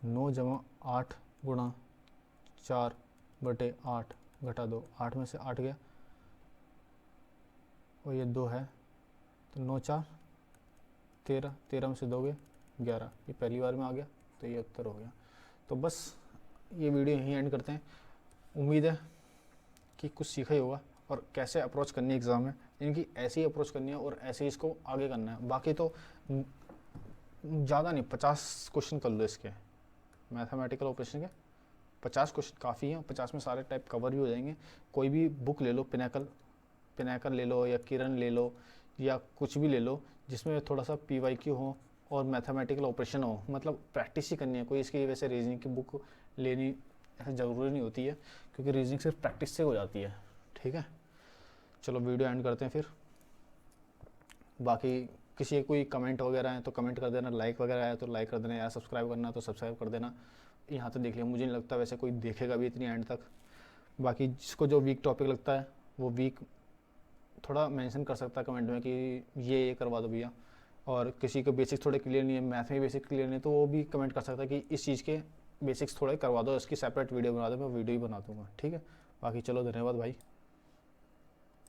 9 जमा 8 गुणा 4/8 घटा 2, 8 में से 8 गया और ये 2 है, तो 9 4 13, 13 में से 2 गए 11, ये पहली बार में आ गया, तो ये उत्तर हो गया। तो बस ये वीडियो यहीं एंड करते हैं। उम्मीद है कि कुछ सीखा ही होगा और कैसे अप्रोच करनी है एग्ज़ाम में, इनकी ऐसे ही अप्रोच करनी है और ऐसे ही इसको आगे करना है। बाकी तो ज़्यादा नहीं, 50 क्वेश्चन कर लो इसके मैथमेटिकल ऑपरेशन के, 50 क्वेश्चन काफ़ी हैं, 50 में सारे टाइप कवर भी हो जाएंगे। कोई भी बुक ले लो, पिनाकल ले लो या किरण ले लो या कुछ भी ले लो जिसमें थोड़ा सा PYQ हो और मैथमेटिकल ऑपरेशन हो, मतलब प्रैक्टिस ही करनी है। कोई इसकी वैसे रीजनिंग की बुक लेनी ज़रूरी नहीं होती है, क्योंकि रीजनिंग सिर्फ प्रैक्टिस से हो जाती है। ठीक है, चलो वीडियो एंड करते हैं फिर। बाकी किसी कोई कमेंट वगैरह है तो कमेंट कर देना, लाइक वगैरह है तो लाइक कर देना, या सब्सक्राइब करना है तो सब्सक्राइब कर देना। यहाँ तक देख लिया, मुझे नहीं लगता वैसे कोई देखेगा भी इतनी एंड तक। बाकी जिसको जो वीक टॉपिक लगता है वो वीक थोड़ा मेंशन कर सकता है कमेंट में कि ये करवा दो भैया, और किसी को बेसिक्स थोड़े क्लियर नहीं है, मैथ में बेसिक क्लियर नहीं है, तो वो भी कमेंट कर सकता है कि इस चीज़ के बेसिक्स थोड़े करवा दो, इसकी सेपरेट वीडियो बना दो, मैं वीडियो ही बना दूंगा। ठीक है, बाकी चलो धन्यवाद भाई।